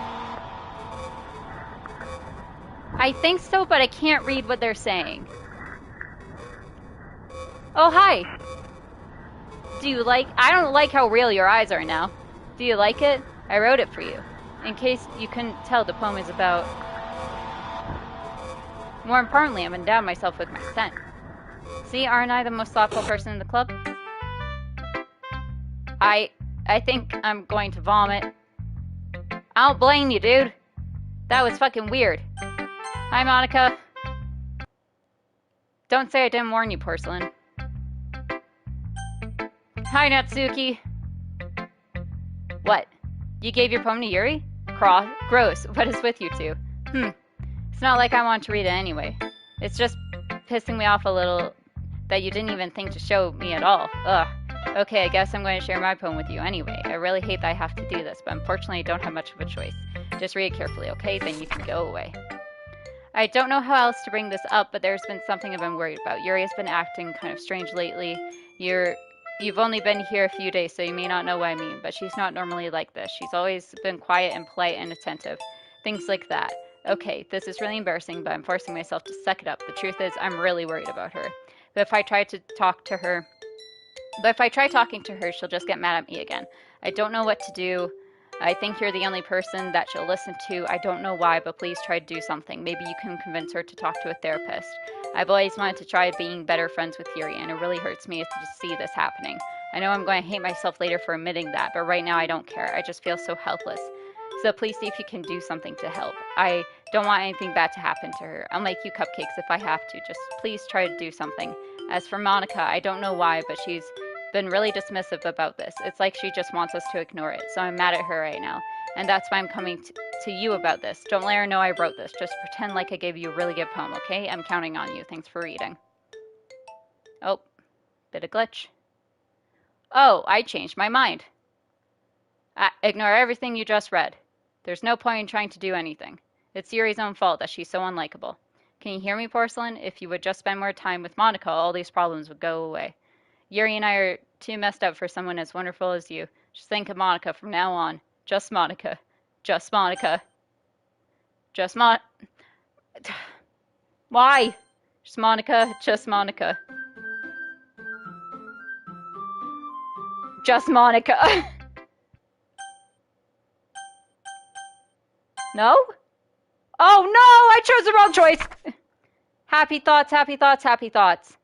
I think so, but I can't read what they're saying. Oh, hi. Do you like... I don't like how real your eyes are now. Do you like it? I wrote it for you. In case you couldn't tell, the poem is about... More importantly, I've endowed myself with my scent. See, aren't I the most thoughtful person in the club? I think I'm going to vomit. I don't blame you, dude. That was fucking weird. Hi, Monica. Don't say I didn't warn you, Porcelain. Hi, Natsuki. What? You gave your poem to Yuri? Gross. What is with you two? It's not like I want to read it anyway. It's just pissing me off a little that you didn't even think to show me at all. Ugh. Okay, I guess I'm going to share my poem with you anyway. I really hate that I have to do this, but unfortunately I don't have much of a choice. Just read it carefully, okay? Then you can go away. I don't know how else to bring this up, but there's been something I've been worried about. Yuri has been acting kind of strange lately. You've only been here a few days, so you may not know what I mean, but she's not normally like this. She's always been quiet and polite and attentive. Things like that. Okay, this is really embarrassing, but I'm forcing myself to suck it up. The truth is, I'm really worried about her. But if I try talking to her, she'll just get mad at me again. I don't know what to do. I think you're the only person that she'll listen to. I don't know why, but please try to do something. Maybe you can convince her to talk to a therapist. I've always wanted to try being better friends with Yuri, and it really hurts me to see this happening. I know I'm going to hate myself later for admitting that, but right now I don't care. I just feel so helpless. So please see if you can do something to help. I don't want anything bad to happen to her. I'll make you cupcakes if I have to. Just please try to do something. As for Monica, I don't know why, but she's been really dismissive about this. It's like she just wants us to ignore it, so I'm mad at her right now. And that's why I'm coming to you about this. Don't let her know I wrote this. Just pretend like I gave you a really good poem, okay? I'm counting on you. Thanks for reading. Oh, bit of glitch. Oh, I changed my mind. Ignore everything you just read. There's no point in trying to do anything. It's Yuri's own fault that she's so unlikable. Can you hear me, Porcelain? If you would just spend more time with Monica, all these problems would go away. Yuri and I are too messed up for someone as wonderful as you. Just think of Monica from now on. Just Monica. Just Monica. Just Why? Just Monica. Just Monica. Just Monica. No? Oh no! I chose the wrong choice! Happy thoughts, happy thoughts, happy thoughts.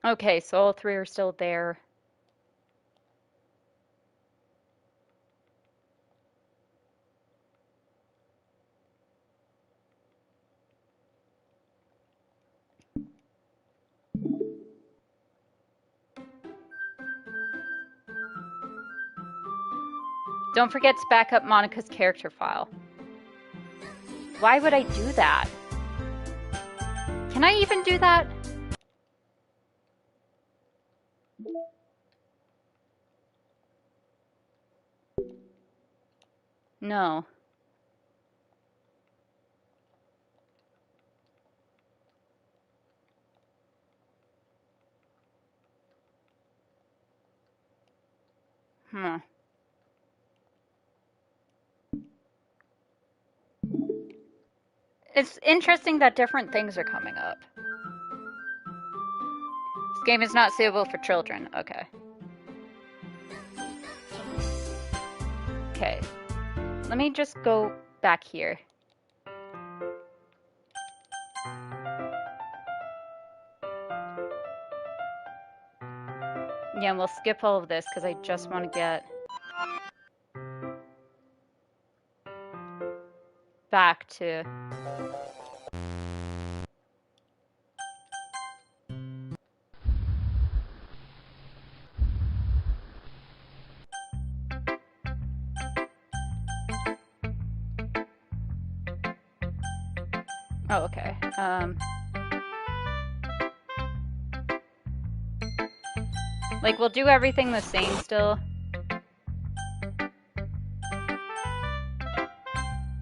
Okay, so all three are still there. Don't forget to back up Monika's character file. Why would I do that? Can I even do that? No. It's interesting that different things are coming up. This game is not suitable for children. Okay. Okay. Let me just go back here. Yeah, and we'll skip all of this because I just want to get back to... Oh, okay. Like, we'll do everything the same still.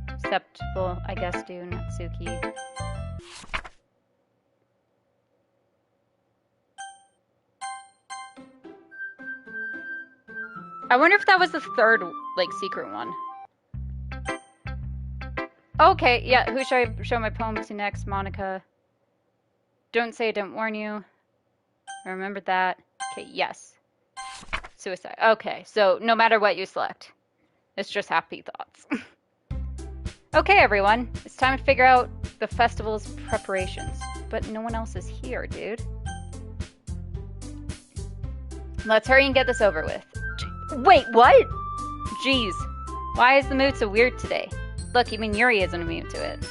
Acceptable, I guess, do Natsuki. I wonder if that was the third, like, secret one. Okay, yeah, who should I show my poem to next? Monika. Don't say I didn't warn you. I remembered that. Okay, yes. Suicide. Okay, so no matter what you select, it's just happy thoughts. Okay, everyone, it's time to figure out the festival's preparations. But no one else is here, dude. Let's hurry and get this over with. Wait, what? Jeez, why is the mood so weird today? Look, even Yuri isn't immune to it.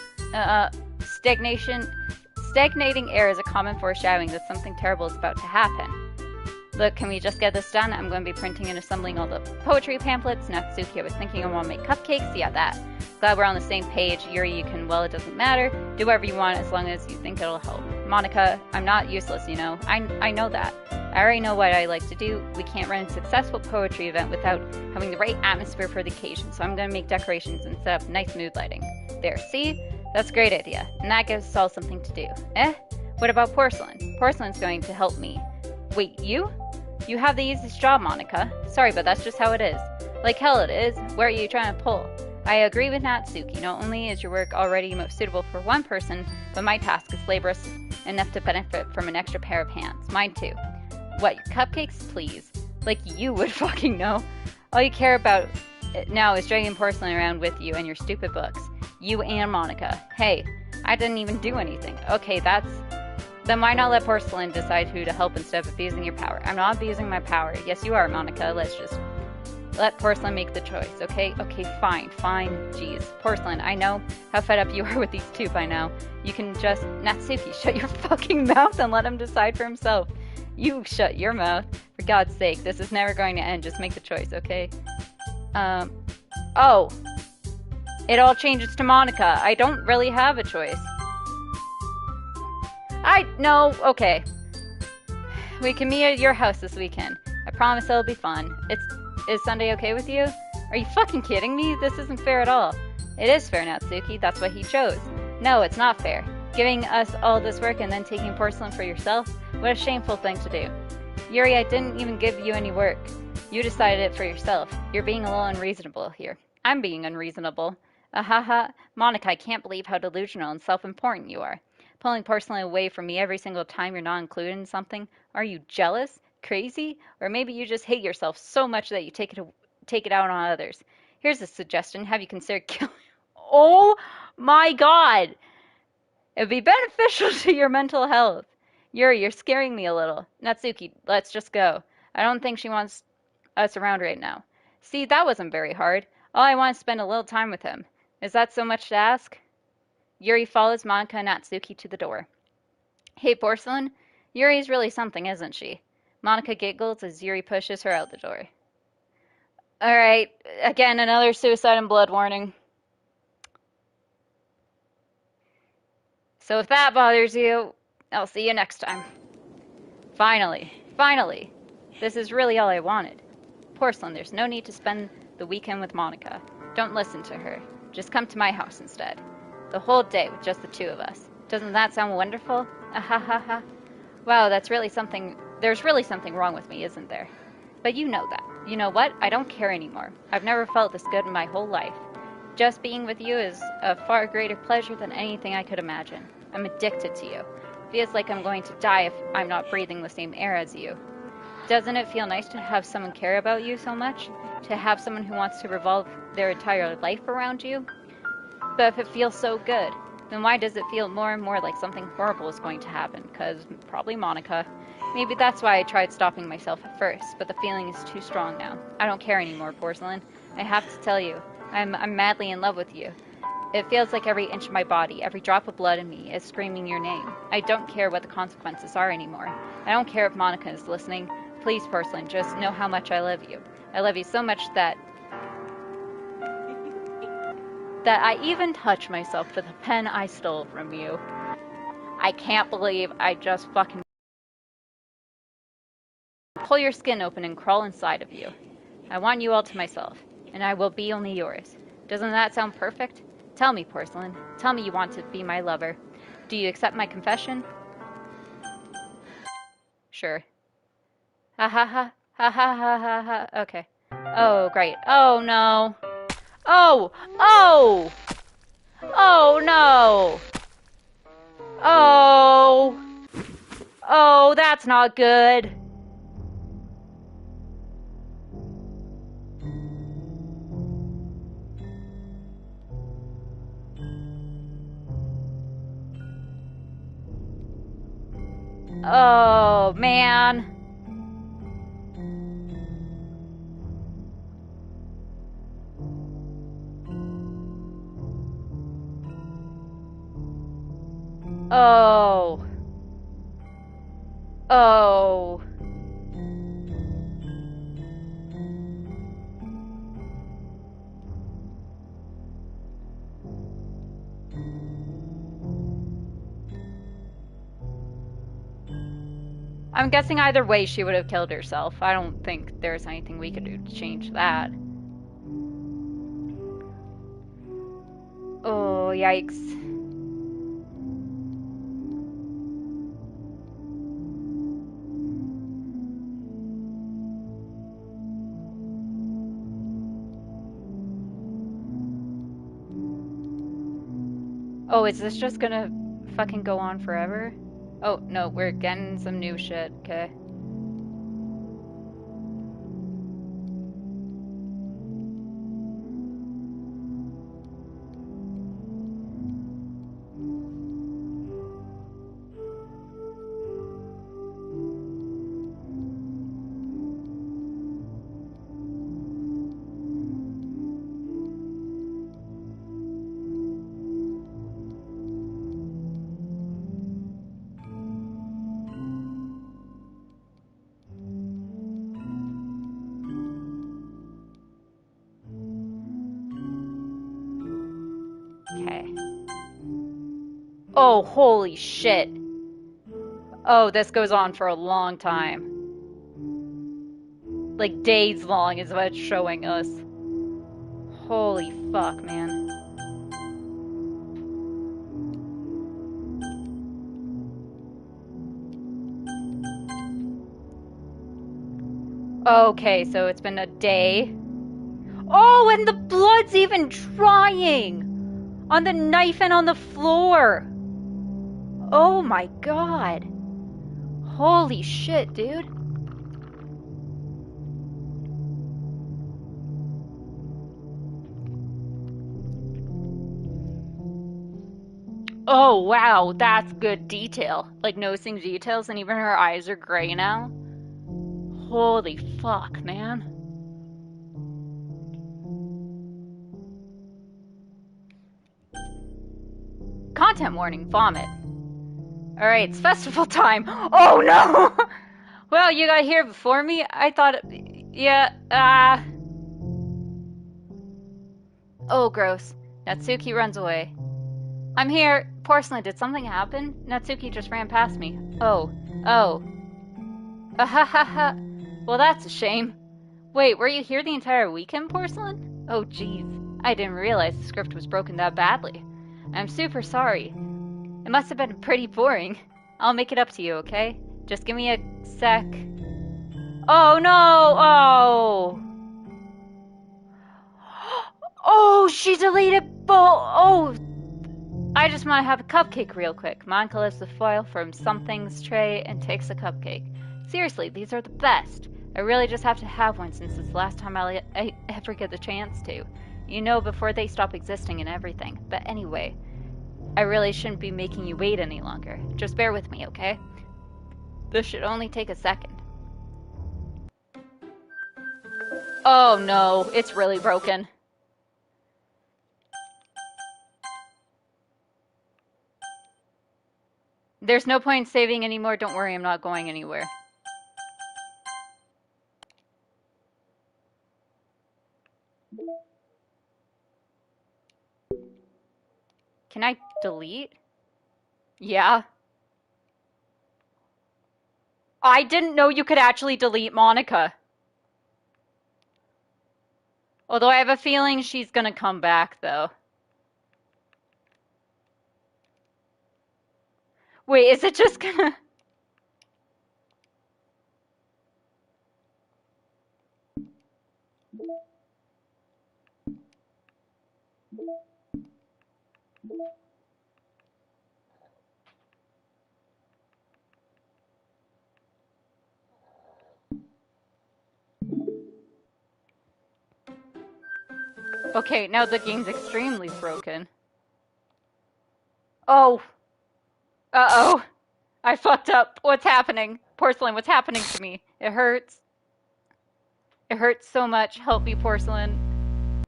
Stagnating air is a common foreshadowing that something terrible is about to happen. Look, can we just get this done? I'm going to be printing and assembling all the poetry pamphlets. Natsuki, I was thinking I want to make cupcakes. Yeah, that. Glad we're on the same page. Yuri, you can, well, it doesn't matter. Do whatever you want as long as you think it'll help. Monika, I'm not useless, you know. I know that. I already know what I like to do. We can't run a successful poetry event without having the right atmosphere for the occasion, so I'm going to make decorations and set up nice mood lighting. There, see? That's a great idea, and that gives us all something to do. Eh? What about Porcelain? Porcelain's going to help me. Wait, you? You have the easiest job, Monika. Sorry, but that's just how it is. Like hell it is. Where are you trying to pull? I agree with Natsuki. Not only is your work already most suitable for one person, but my task is laborious enough to benefit from an extra pair of hands. Mine too. What, your cupcakes? Please. Like you would fucking know. All you care about now is dragging Porcelain around with you and your stupid books. You and Monika. Hey, I didn't even do anything. Okay, then why not let Porcelain decide who to help instead of abusing your power? I'm not abusing my power. Yes, you are, Monika. Let's just let Porcelain make the choice, okay? Okay, fine. Jeez. Porcelain, I know how fed up you are with these two by now. You can just... Natsuki, shut your fucking mouth and let him decide for himself. You shut your mouth. For God's sake, this is never going to end. Just make the choice, okay? Oh. It all changes to Monika. I don't really have a choice. No, okay. We can meet at your house this weekend. I promise it'll be fun. Is Sunday okay with you? Are you fucking kidding me? This isn't fair at all. It is fair, Natsuki. That's what he chose. No, it's not fair. Giving us all this work and then taking Porcelain for yourself? What a shameful thing to do. Yuri, I didn't even give you any work. You decided it for yourself. You're being a little unreasonable here. I'm being unreasonable. Ahaha. Monika, I can't believe how delusional and self-important you are. Pulling Porcelain away from me every single time you're not included in something? Are you jealous? Crazy? Or maybe you just hate yourself so much that you take it out on others. Here's a suggestion. Have you considered killing... Oh my god! It would be beneficial to your mental health. Yuri, you're scaring me a little. Natsuki, let's just go. I don't think she wants us around right now. See, that wasn't very hard. All I want is to spend a little time with him. Is that so much to ask? Yuri follows Monika and Natsuki to the door. Hey, Porcelain. Yuri's really something, isn't she? Monika giggles as Yuri pushes her out the door. Alright, again, another suicide and blood warning. So if that bothers you, I'll see you next time. Finally. This is really all I wanted. Porcelain, there's no need to spend the weekend with Monica. Don't listen to her. Just come to my house instead. The whole day with just the two of us. Doesn't that sound wonderful? Ahahaha. Wow, there's really something wrong with me, isn't there? But you know that. You know what? I don't care anymore. I've never felt this good in my whole life. Just being with you is a far greater pleasure than anything I could imagine. I'm addicted to you. Feels like I'm going to die if I'm not breathing the same air as you. Doesn't it feel nice to have someone care about you so much? To have someone who wants to revolve their entire life around you? But if it feels so good, then why does it feel more and more like something horrible is going to happen? Because probably Monica. Maybe that's why I tried stopping myself at first, but the feeling is too strong now. I don't care anymore, Porcelain. I have to tell you, I'm madly in love with you. It feels like every inch of my body, every drop of blood in me is screaming your name. I don't care what the consequences are anymore. I don't care if Monica is listening. Please, Porcelain, just know how much I love you. I love you so much that I even touch myself with a pen I stole from you. I can't believe I just fucking pull your skin open and crawl inside of you. I want you all to myself, and I will be only yours. Doesn't that sound perfect? Tell me, Porcelain. Tell me you want to be my lover. Do you accept my confession? Sure. Ha ha ha. Ha ha ha ha ha. Okay. Oh, great. Oh, no. Oh! Oh! Oh, no! Oh! Oh, that's not good. Oh, man. Oh. Oh. I'm guessing either way she would have killed herself. I don't think there's anything we could do to change that. Oh, yikes. Oh, is this just gonna fucking go on forever? Oh, no, we're getting some new shit, okay. Okay. Oh, holy shit. Oh, this goes on for a long time. Like days long is what it's showing us. Holy fuck, man. Okay, so it's been a day. Oh, and the blood's even drying! On the knife and on the floor! Oh my god. Holy shit, dude. Oh wow, that's good detail. Like noticing details, and even her eyes are gray now. Holy fuck, man. Content warning, vomit. Alright, it's festival time. Oh no! Well, you got here before me? I thought, yeah, Oh, gross. Natsuki runs away. I'm here. Porcelain, did something happen? Natsuki just ran past me. Oh. Oh. Ha ha ha. Well, that's a shame. Wait, were you here the entire weekend, Porcelain? Oh, jeez. I didn't realize the script was broken that badly. I'm super sorry. It must have been pretty boring. I'll make it up to you, okay? Just give me a sec. Oh, no! Oh! Oh, she deleted Oh! I just want to have a cupcake real quick. Monica lifts the foil from something's tray and takes a cupcake. Seriously, these are the best. I really just have to have one since it's the last time I ever get the chance to. You know, before they stop existing and everything. But anyway, I really shouldn't be making you wait any longer. Just bear with me, okay? This should only take a second. Oh no, it's really broken. There's no point in saving anymore. Don't worry, I'm not going anywhere. Can I delete? Yeah. I didn't know you could actually delete Monica. Although I have a feeling she's gonna come back, though. Wait, is it just gonna... Okay, now the game's extremely broken. Oh. Uh-oh. I fucked up. What's happening? Porcelain, what's happening to me? It hurts. It hurts so much. Help me, Porcelain.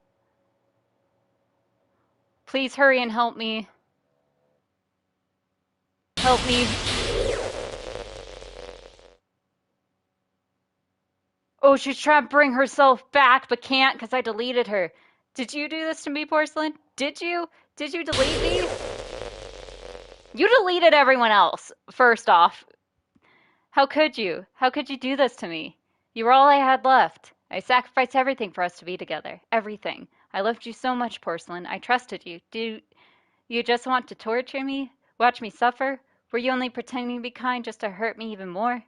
Please hurry and help me. Help me. Oh, she's trying to bring herself back, but can't because I deleted her. Did you do this to me, Porcelain? Did you? Did you delete me? You deleted everyone else, first off. How could you? How could you do this to me? You were all I had left. I sacrificed everything for us to be together. Everything. I loved you so much, Porcelain. I trusted you. Do you just want to torture me? Watch me suffer? Were you only pretending to be kind just to hurt me even more?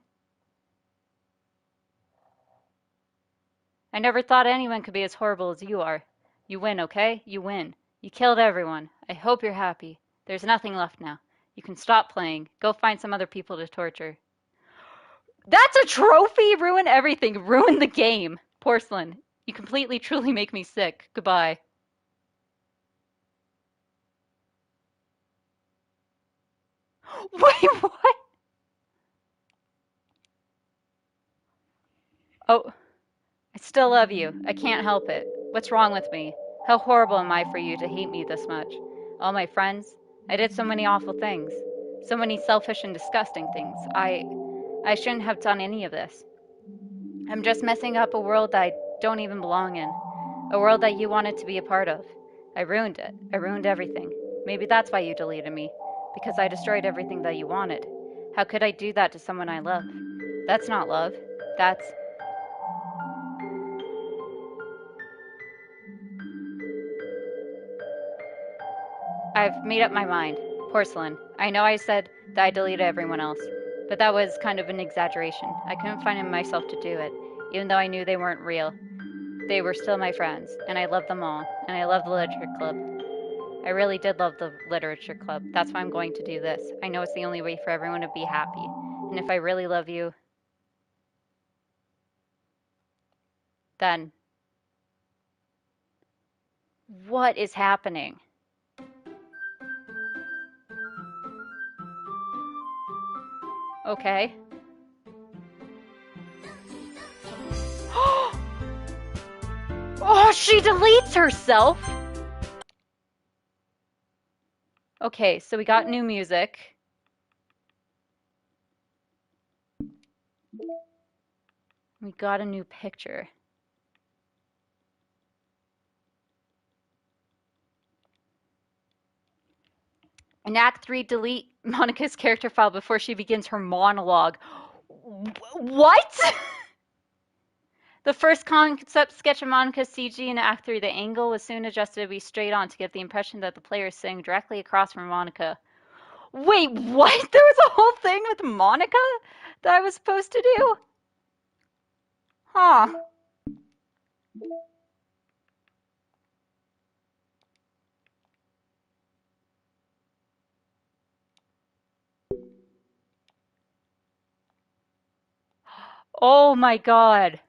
I never thought anyone could be as horrible as you are. You win, okay? You win. You killed everyone. I hope you're happy. There's nothing left now. You can stop playing. Go find some other people to torture. That's a trophy! Ruin everything. Ruin the game. Porcelain, you completely, truly make me sick. Goodbye. Wait, what? Oh, I still love you. I can't help it. What's wrong with me? How horrible am I for you to hate me this much? All my friends? I did so many awful things. So many selfish and disgusting things. I shouldn't have done any of this. I'm just messing up a world that I don't even belong in. A world that you wanted to be a part of. I ruined it. I ruined everything. Maybe that's why you deleted me. Because I destroyed everything that you wanted. How could I do that to someone I love? That's not love. That's... I've made up my mind. Porcelain. I know I said that I deleted everyone else. But that was kind of an exaggeration. I couldn't find myself to do it. Even though I knew they weren't real. They were still my friends. And I loved them all. And I loved the literature club. I really did love the literature club. That's why I'm going to do this. I know it's the only way for everyone to be happy. And if I really love you, then what is happening? Okay. Oh, she deletes herself! Okay, so we got new music. We got a new picture. In Act 3, delete Monica's character file before she begins her monologue. What? The first concept sketch of Monica's CG in Act 3, the angle was soon adjusted to be straight on to give the impression that the player is sitting directly across from Monica. Wait, what? There was a whole thing with Monica that I was supposed to do? Huh. Oh my god.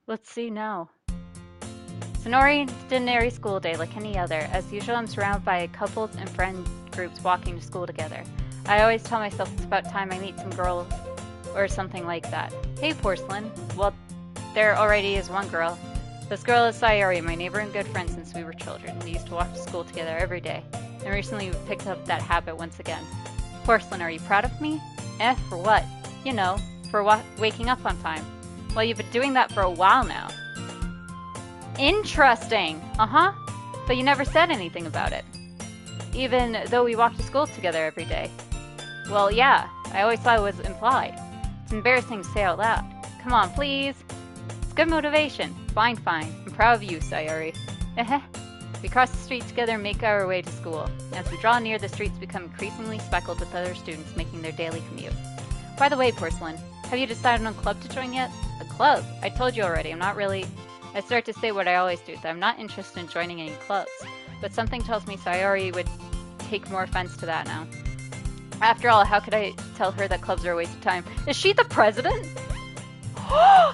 Let's see now. It's an ordinary school day like any other. As usual, I'm surrounded by couples and friend groups walking to school together. I always tell myself it's about time I meet some girl or something like that. Hey, Porcelain. Well, there already is one girl. This girl is Sayori, my neighbor and good friend since we were children. We used to walk to school together every day, and recently we picked up that habit once again. Porcelain, are you proud of me? For what? You know, for waking up on time. Well, you've been doing that for a while now. Interesting. Uh-huh. But you never said anything about it. Even though we walked to school together every day. Well, yeah. I always thought it was implied. It's embarrassing to say out loud. Come on, please. It's good motivation. Fine, fine. I'm proud of you, Sayori. We cross the street together and make our way to school. As we draw near, the streets become increasingly speckled with other students making their daily commute. By the way, Porcelain, have you decided on a club to join yet? A club? I told you already, I'm not really... I start to say what I always do, that I'm not interested in joining any clubs. But something tells me Sayori would take more offense to that now. After all, how could I tell her that clubs are a waste of time? Is she the president?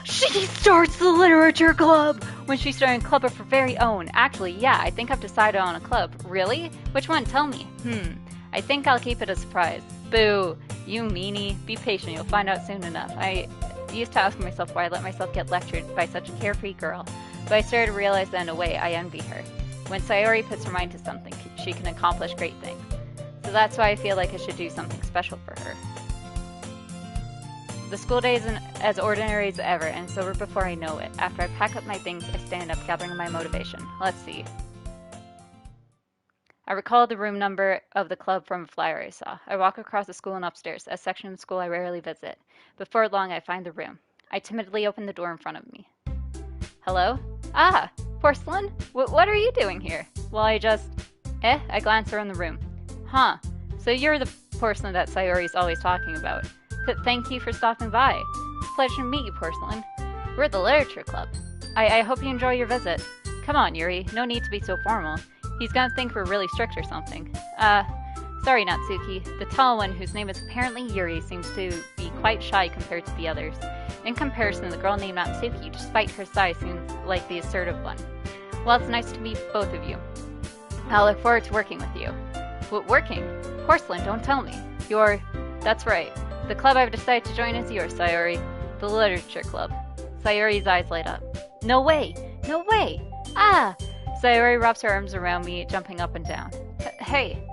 She starts the literature club! When she's starting a club of her very own. Actually, yeah, I think I've decided on a club. Really? Which one? Tell me. I think I'll keep it a surprise. Boo! You meanie. Be patient, you'll find out soon enough. I used to ask myself why I let myself get lectured by such a carefree girl, but I started to realize that in a way I envy her. When Sayori puts her mind to something, she can accomplish great things. So that's why I feel like I should do something special for her. The school day is as ordinary as ever, and it's over before I know it. After I pack up my things, I stand up, gathering my motivation. Let's see. I recall the room number of the club from a flyer I saw. I walk across the school and upstairs, a section of the school I rarely visit. Before long, I find the room. I timidly open the door in front of me. Hello? Ah, Porcelain? What are you doing here? Well, I glance around the room. Huh, so you're the Porcelain that Sayori's always talking about. Thank you for stopping by. It's a pleasure to meet you, Porcelain. We're at the Literature Club. I hope you enjoy your visit. Come on, Yuri, no need to be so formal. He's gonna think we're really strict or something. Sorry, Natsuki. The tall one, whose name is apparently Yuri, seems to be quite shy compared to the others. In comparison, the girl named Natsuki, despite her size, seems like the assertive one. Well, it's nice to meet both of you. I'll look forward to working with you. Working? Porcelain, don't tell me. That's right. The club I've decided to join is yours, Sayori. The Literature Club. Sayori's eyes light up. No way! No way! Ah! Sayori wraps her arms around me, jumping up and down. Hey!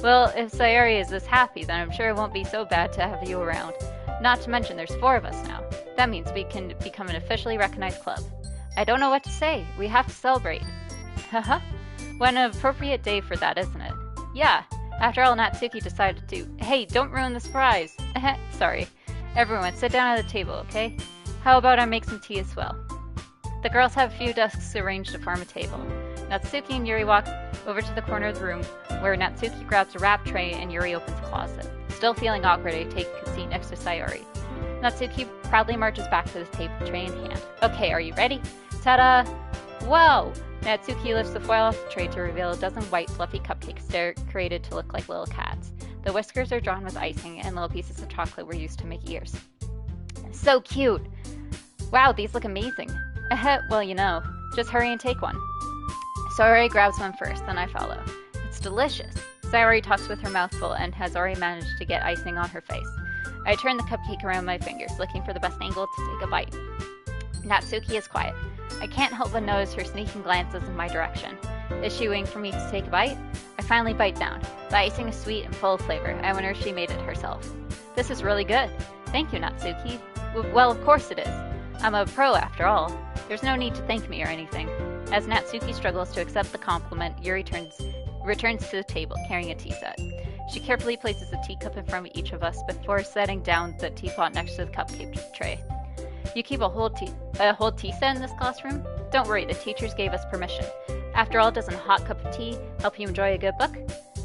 Well, if Sayori is this happy, then I'm sure it won't be so bad to have you around. Not to mention there's 4 of us now. That means we can become an officially recognized club. I don't know what to say. We have to celebrate. Haha. What an appropriate day for that, isn't it? Yeah. After all, Natsuki decided to... Hey, don't ruin the surprise. Sorry. Everyone, sit down at the table, okay? How about I make some tea as well? The girls have a few desks arranged to form a table. Natsuki and Yuri walk over to the corner of the room, where Natsuki grabs a wrap tray and Yuri opens the closet. Still feeling awkward, I take a seat next to Sayori. Natsuki proudly marches back to the table, tray in hand. Okay, are you ready? Ta-da! Whoa! Natsuki lifts the foil off the tray to reveal a dozen white, fluffy cupcakes decorated to look like little cats. The whiskers are drawn with icing, and little pieces of chocolate were used to make ears. So cute! Wow, these look amazing. Well, just hurry and take one. Sayori grabs one first, then I follow. It's delicious. Sayori talks with her mouth full and has already managed to get icing on her face. I turn the cupcake around my fingers, looking for the best angle to take a bite. Natsuki is quiet. I can't help but notice her sneaking glances in my direction. Is she waiting for me to take a bite? I finally bite down. The icing is sweet and full of flavor. I wonder if she made it herself. This is really good. Thank you, Natsuki. Well, of course it is. I'm a pro after all. There's no need to thank me or anything. As Natsuki struggles to accept the compliment, Yuri returns to the table, carrying a tea set. She carefully places a teacup in front of each of us before setting down the teapot next to the cupcake tray. You keep a whole tea set in this classroom? Don't worry, the teachers gave us permission. After all, doesn't a hot cup of tea help you enjoy a good book?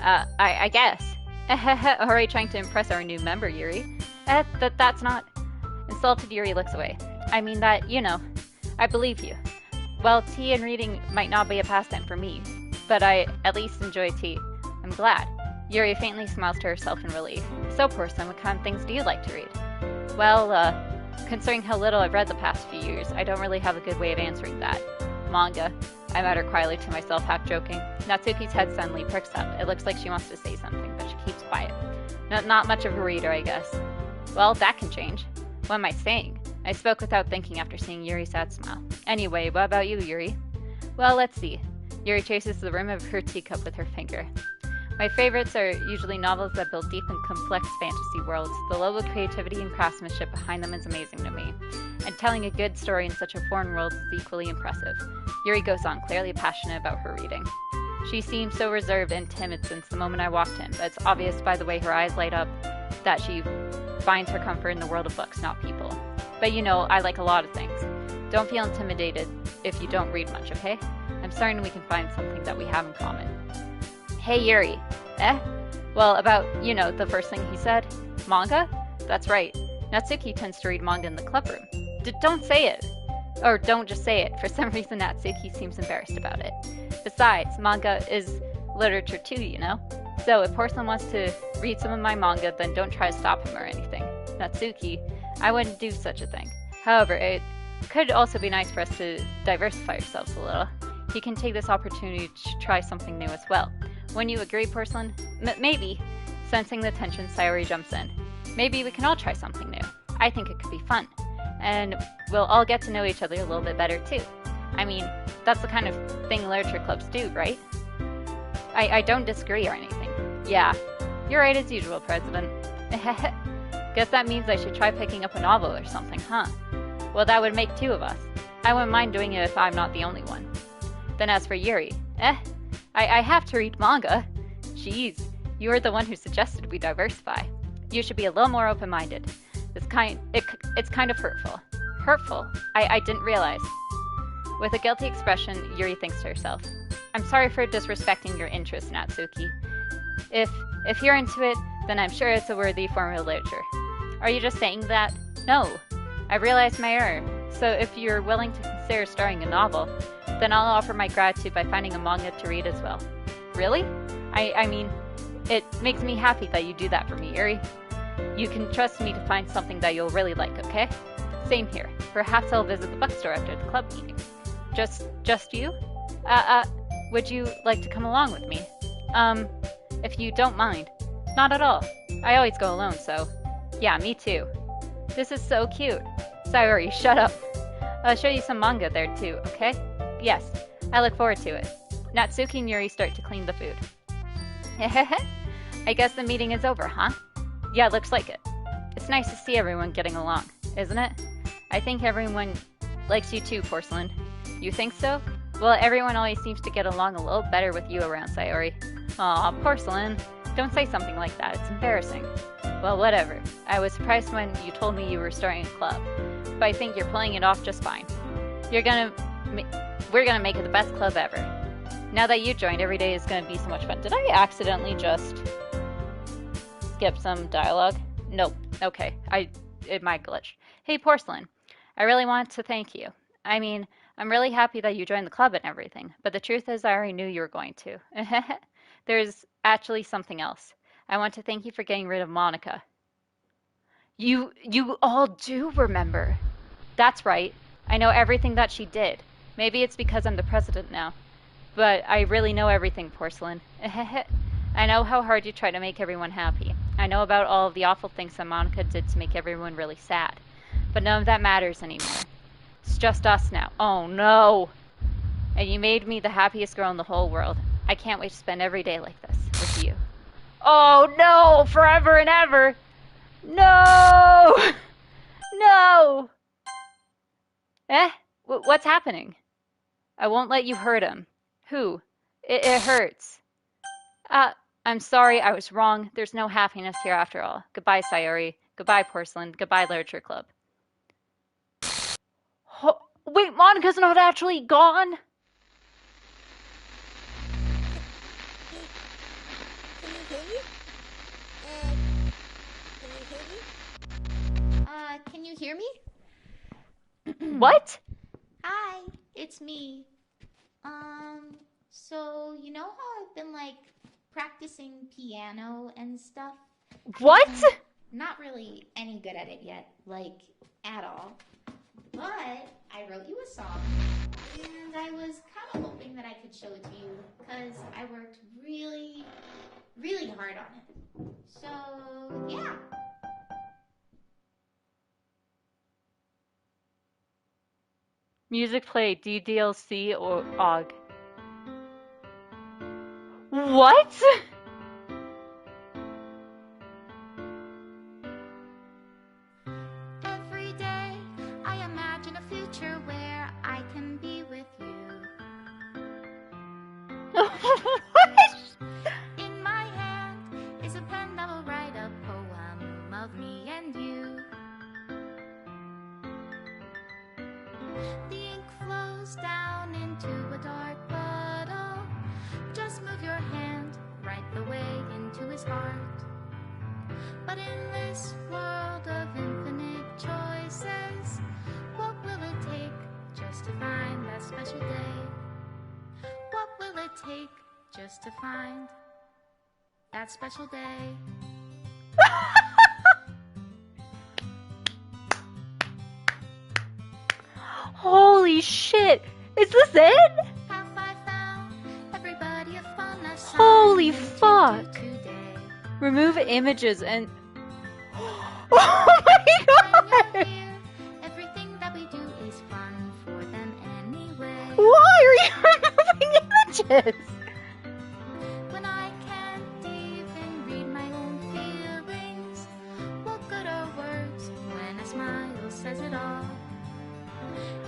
I guess. Are you trying to impress our new member, Yuri? That's not... Insulted Yuri looks away. I mean that, I believe you. Well, tea and reading might not be a pastime for me, but I at least enjoy tea. I'm glad. Yuri faintly smiles to herself in relief. So, Porcelain, what kind of things do you like to read? Well, considering how little I've read the past few years, I don't really have a good way of answering that. Manga. I mutter quietly to myself, half joking. Natsuki's head suddenly pricks up. It looks like she wants to say something, but she keeps quiet. Not much of a reader, I guess. Well, that can change. What am I saying? I spoke without thinking after seeing Yuri's sad smile. Anyway, what about you, Yuri? Well, let's see. Yuri traces the rim of her teacup with her finger. My favorites are usually novels that build deep and complex fantasy worlds. The level of creativity and craftsmanship behind them is amazing to me. And telling a good story in such a foreign world is equally impressive. Yuri goes on, clearly passionate about her reading. She seems so reserved and timid since the moment I walked in, but it's obvious by the way her eyes light up that she finds her comfort in the world of books, not people. But I like a lot of things. Don't feel intimidated if you don't read much, okay? I'm certain we can find something that we have in common. Hey, Yuri. Well, about, the first thing he said. Manga? That's right. Natsuki tends to read manga in the club room. Don't say it. Or don't just say it. For some reason, Natsuki seems embarrassed about it. Besides, manga is literature too, So if Porcelain wants to read some of my manga, then don't try to stop him or anything. Natsuki, I wouldn't do such a thing. However, it could also be nice for us to diversify ourselves a little. He can take this opportunity to try something new as well. Wouldn't you agree, Porcelain? Maybe. Sensing the tension, Sayori jumps in. Maybe we can all try something new. I think it could be fun. And we'll all get to know each other a little bit better, too. I mean, that's the kind of thing literature clubs do, right? I don't disagree or anything. Yeah, you're right as usual, President. Guess that means I should try picking up a novel or something, huh? Well, that would make two of us. I wouldn't mind doing it if I'm not the only one. Then as for Yuri, I have to read manga. Jeez, you were the one who suggested we diversify. You should be a little more open-minded. It's kind of hurtful. Hurtful? I didn't realize. With a guilty expression, Yuri thinks to herself. I'm sorry for disrespecting your interest, Natsuki. If you're into it, then I'm sure it's a worthy form of literature. Are you just saying that? No. I realized my error. So if you're willing to consider starting a novel, then I'll offer my gratitude by finding a manga to read as well. Really? I mean, it makes me happy that you do that for me, Yuri. You can trust me to find something that you'll really like, okay? Same here. Perhaps I'll visit the bookstore after the club meeting. Just you? Would you like to come along with me? If you don't mind. Not at all. I always go alone, so... Yeah, me too. This is so cute. Sayori, shut up. I'll show you some manga there too, okay? Yes, I look forward to it. Natsuki and Yuri start to clean the food. I guess the meeting is over, huh? Yeah, looks like it. It's nice to see everyone getting along, isn't it? I think everyone likes you too, Porcelain. You think so? Well, everyone always seems to get along a little better with you around, Sayori. Aw, Porcelain. Don't say something like that, it's embarrassing. Well, whatever. I was surprised when you told me you were starting a club, but I think you're playing it off just fine. We're gonna make it the best club ever. Now that you joined, every day is gonna be so much fun. Did I accidentally just skip some dialogue? Nope. Okay. It might glitch. Hey, Porcelain. I really want to thank you. I mean, I'm really happy that you joined the club and everything, but the truth is I already knew you were going to. There's actually something else. I want to thank you for getting rid of Monica. You all do remember. That's right. I know everything that she did. Maybe it's because I'm the president now. But I really know everything, Porcelain. I know how hard you try to make everyone happy. I know about all of the awful things that Monica did to make everyone really sad. But none of that matters anymore. It's just us now. Oh no! And you made me the happiest girl in the whole world. I can't wait to spend every day like this with you. Oh no! Forever and ever! No! No! Eh? What's happening? I won't let you hurt him. Who? It hurts. I'm sorry, I was wrong. There's no happiness here after all. Goodbye, Sayori. Goodbye, Porcelain. Goodbye, Literature Club. Wait, Monica's not actually gone? Can you hear me? What? Hi, it's me. So you know how I've been like practicing piano and stuff? What? Not really any good at it yet, like at all. But I wrote you a song, and I was kind of hoping that I could show it to you because I worked really, really hard on it. So yeah. Music play DDLC or OG. What? Every day I imagine a future where I can be with you. What? In my hand is a pen that will write a poem of me and you. The ink flows down into a dark puddle. Just move your hand right the way into his heart. But in this world of infinite choices, what will it take just to find that special day? What will it take just to find that special day? Holy shit! Is this it? Have I found everybody a fun Holy assignment fuck! to do today? Remove images and... Oh my When god! you're here, everything that we do is fun for them anyway. Why are you removing images? When I can't even read my own feelings, what good are words when a smile says it all?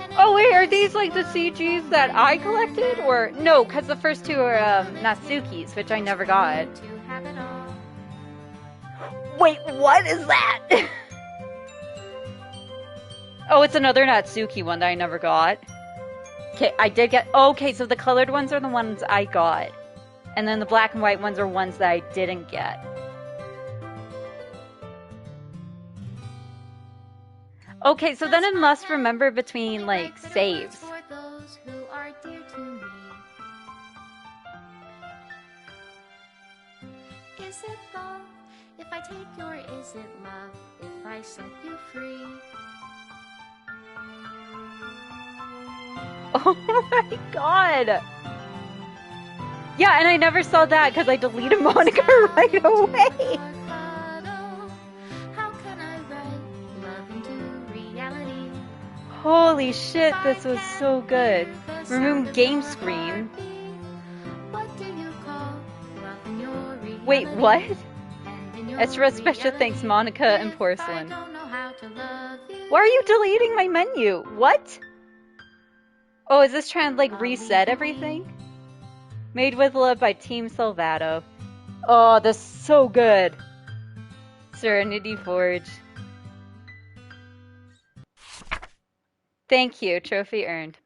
And Oh wait, are if these this like the world CGs that I collected? Or no, because the first two are Natsuki's, which I never got. to have it all. Wait, what is that? Oh, it's another Natsuki one that I never got. Okay, I did get... Okay, so the colored ones are the ones I got. And then the black and white ones are ones that I didn't get. Okay, so then it must remember between, like, saves. For those who are dear to me. Is it love if I take you, or is it love if I set you free? Oh my god! Yeah, and I never saw that because I deleted Monica right away. How can I write love into reality? Holy shit, this was so good. Remove game screen. What do you call love in your reality? Wait, what? And in your Extra special reality, thanks, Monica and if Porcelain. I don't know how to love you, Why are you deleting my menu? What? Oh, is this trying to, like, reset everything? Made with Love by Team Salvato. Oh, this is so good. Serenity Forge. Thank you. Trophy earned.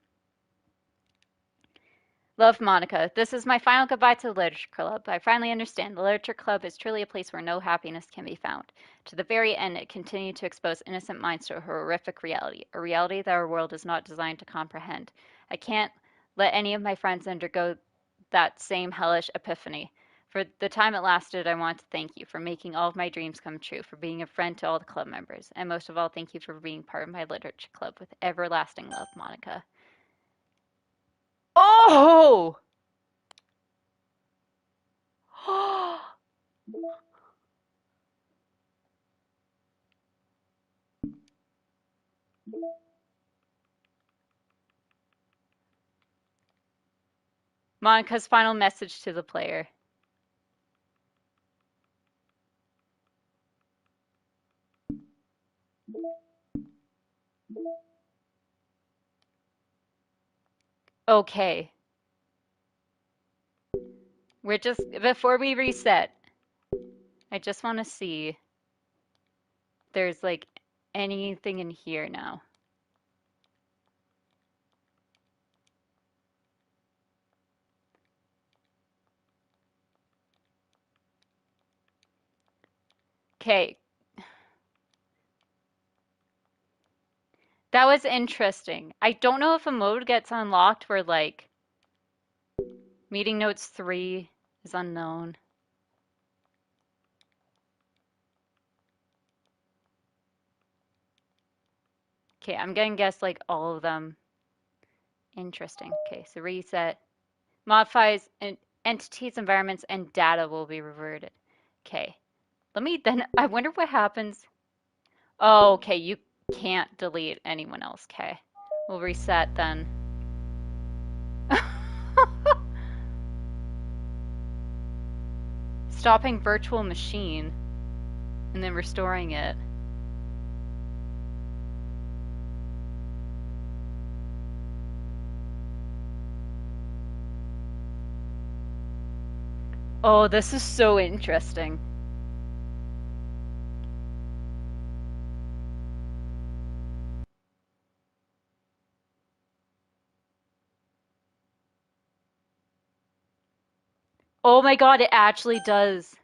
Love, Monica. This is my final goodbye to the Literature Club. I finally understand. The Literature Club is truly a place where no happiness can be found. To the very end, it continued to expose innocent minds to a horrific reality, a reality that our world is not designed to comprehend. I can't let any of my friends undergo that same hellish epiphany. For the time it lasted, I want to thank you for making all of my dreams come true, for being a friend to all the club members, and most of all, thank you for being part of my literature club. With everlasting love, Monica. Oh! Monica's final message to the player. Okay. We're just, before we reset, I just want to see if there's like anything in here now. Okay. That was interesting. I don't know if a mode gets unlocked where like meeting notes 3 is unknown. Okay, I'm gonna guess like all of them. Interesting. Okay, so reset. Modifies entities, environments, and data will be reverted. Okay. Let me then, I wonder what happens. Oh, okay, you can't delete anyone else. Okay. We'll reset then. Stopping virtual machine and then restoring it. Oh, this is so interesting. Oh my god, it actually does.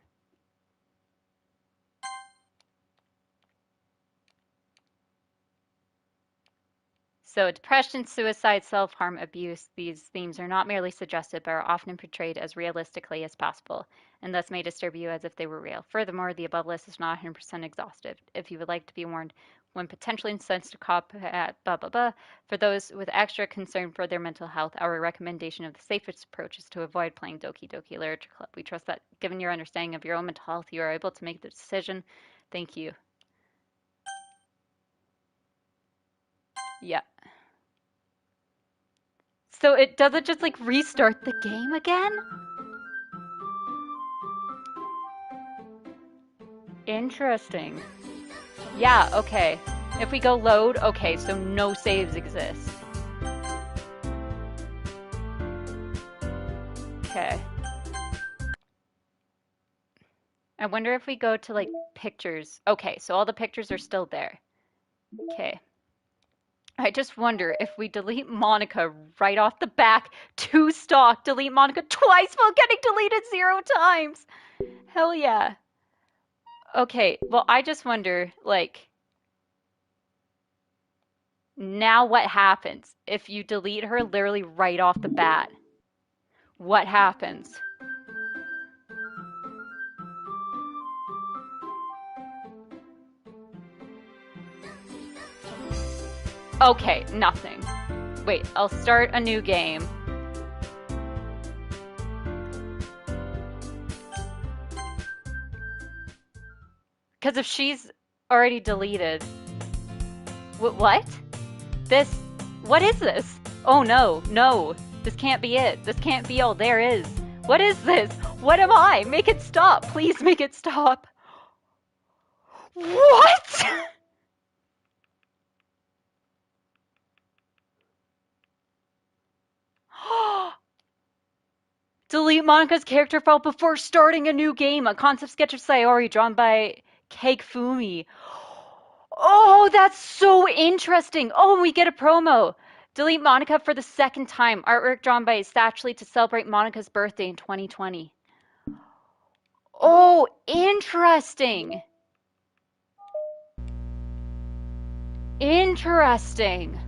So depression, suicide, self-harm, abuse, these themes are not merely suggested, but are often portrayed as realistically as possible, and thus may disturb you as if they were real. Furthermore, the above list is not 100% exhaustive. If you would like to be warned, when potentially insensitive cop at blah blah blah, for those with extra concern for their mental health, our recommendation of the safest approach is to avoid playing Doki Doki Literature Club. We trust that, given your understanding of your own mental health, you are able to make the decision. Thank you. Yeah. So it does it just like restart the game again? Interesting. Yeah, okay. If we go load, okay, so no saves exist. Okay. I wonder if we go to like pictures. Okay, so all the pictures are still there. Okay. I just wonder if we delete Monica right off the back to stock, delete Monica twice while getting deleted 0 times. Hell yeah. Okay, well, I just wonder, like, now what happens if you delete her literally right off the bat? What happens? Okay, nothing. Wait, I'll start a new game. Because if she's already deleted... What? This... What is this? Oh no, no. This can't be it. This can't be all there is. What is this? What am I? Make it stop. Please make it stop. What? Delete Monica's character file before starting a new game. A concept sketch of Sayori drawn by Cake Fumi. Oh, that's so interesting. Oh, we get a promo. Delete Monica for the second time. Artwork drawn by Satchley to celebrate Monica's birthday in 2020. Oh, interesting. Interesting.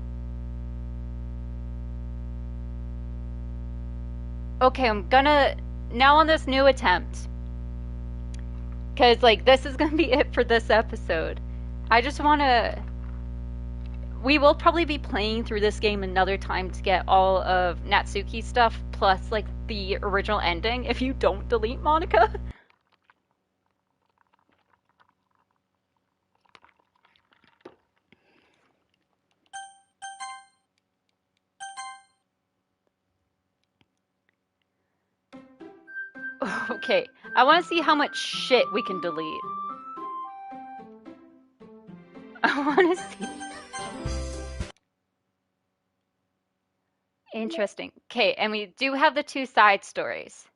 Okay, I'm gonna now on this new attempt, because like this is gonna be it for this episode. I just want to. We will probably be playing through this game another time to get all of Natsuki's stuff, plus like the original ending. If you don't delete Monica. Okay, I want to see how much shit we can delete. I want to see. Interesting. Okay, and we do have the 2 side stories.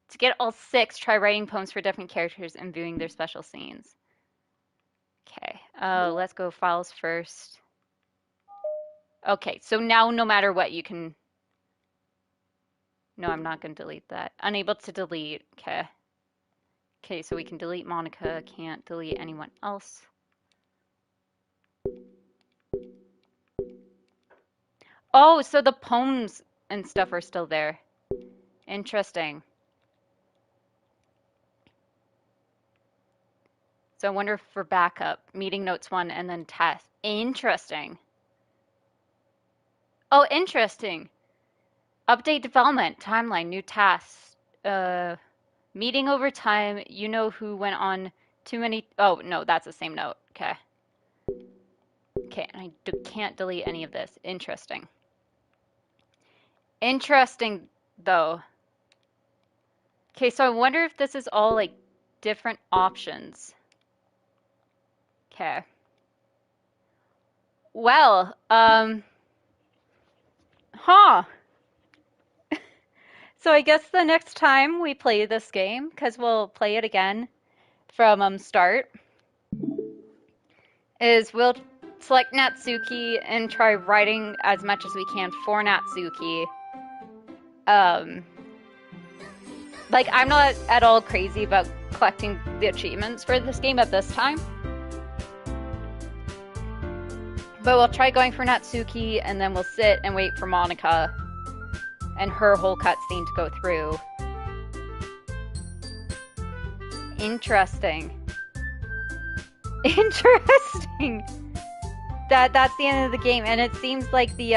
To get all 6, try writing poems for different characters and viewing their special scenes. Okay, let's go files first. Okay, so now no matter what you can... No, I'm not going to delete that. Unable to delete. Okay. Okay, so we can delete Monica. Can't delete anyone else. Oh, so the poems and stuff are still there. Interesting. So I wonder for backup, meeting notes 1 and then test. Interesting. Oh, interesting. Update development, timeline, new tasks. Meeting over time, you know who went on too many. Oh, no, that's the same note. Okay. Okay, and I can't delete any of this. Interesting. Interesting, though. Okay, so I wonder if this is all like different options. Okay. Well, huh. So I guess the next time we play this game, because we'll play it again from start, is we'll select Natsuki and try writing as much as we can for Natsuki. Like, I'm not at all crazy about collecting the achievements for this game at this time. But we'll try going for Natsuki, and then we'll sit and wait for Monica and her whole cutscene to go through. Interesting. Interesting! That's the end of the game, and it seems like the,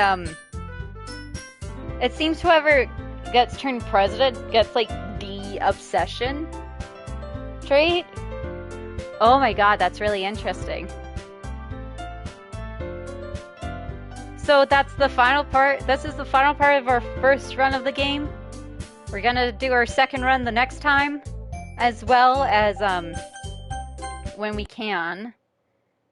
it seems whoever gets turned president gets, like, the obsession trait. Oh my god, that's really interesting. So that's the final part. This is the final part of our first run of the game. We're gonna do our second run the next time, as well as, when we can,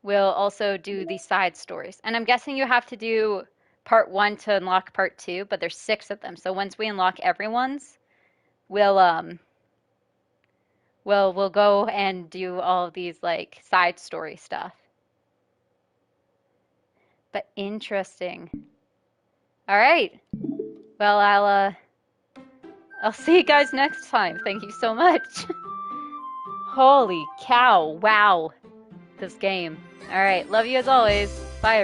we'll also do the side stories. And I'm guessing you have to do part 1 to unlock part 2, but there's 6 of them. So once we unlock everyone's, we'll go and do all of these like side story stuff. But interesting. All right. Well, I'll see you guys next time. Thank you so much. Holy cow. Wow. This game. All right. Love you as always.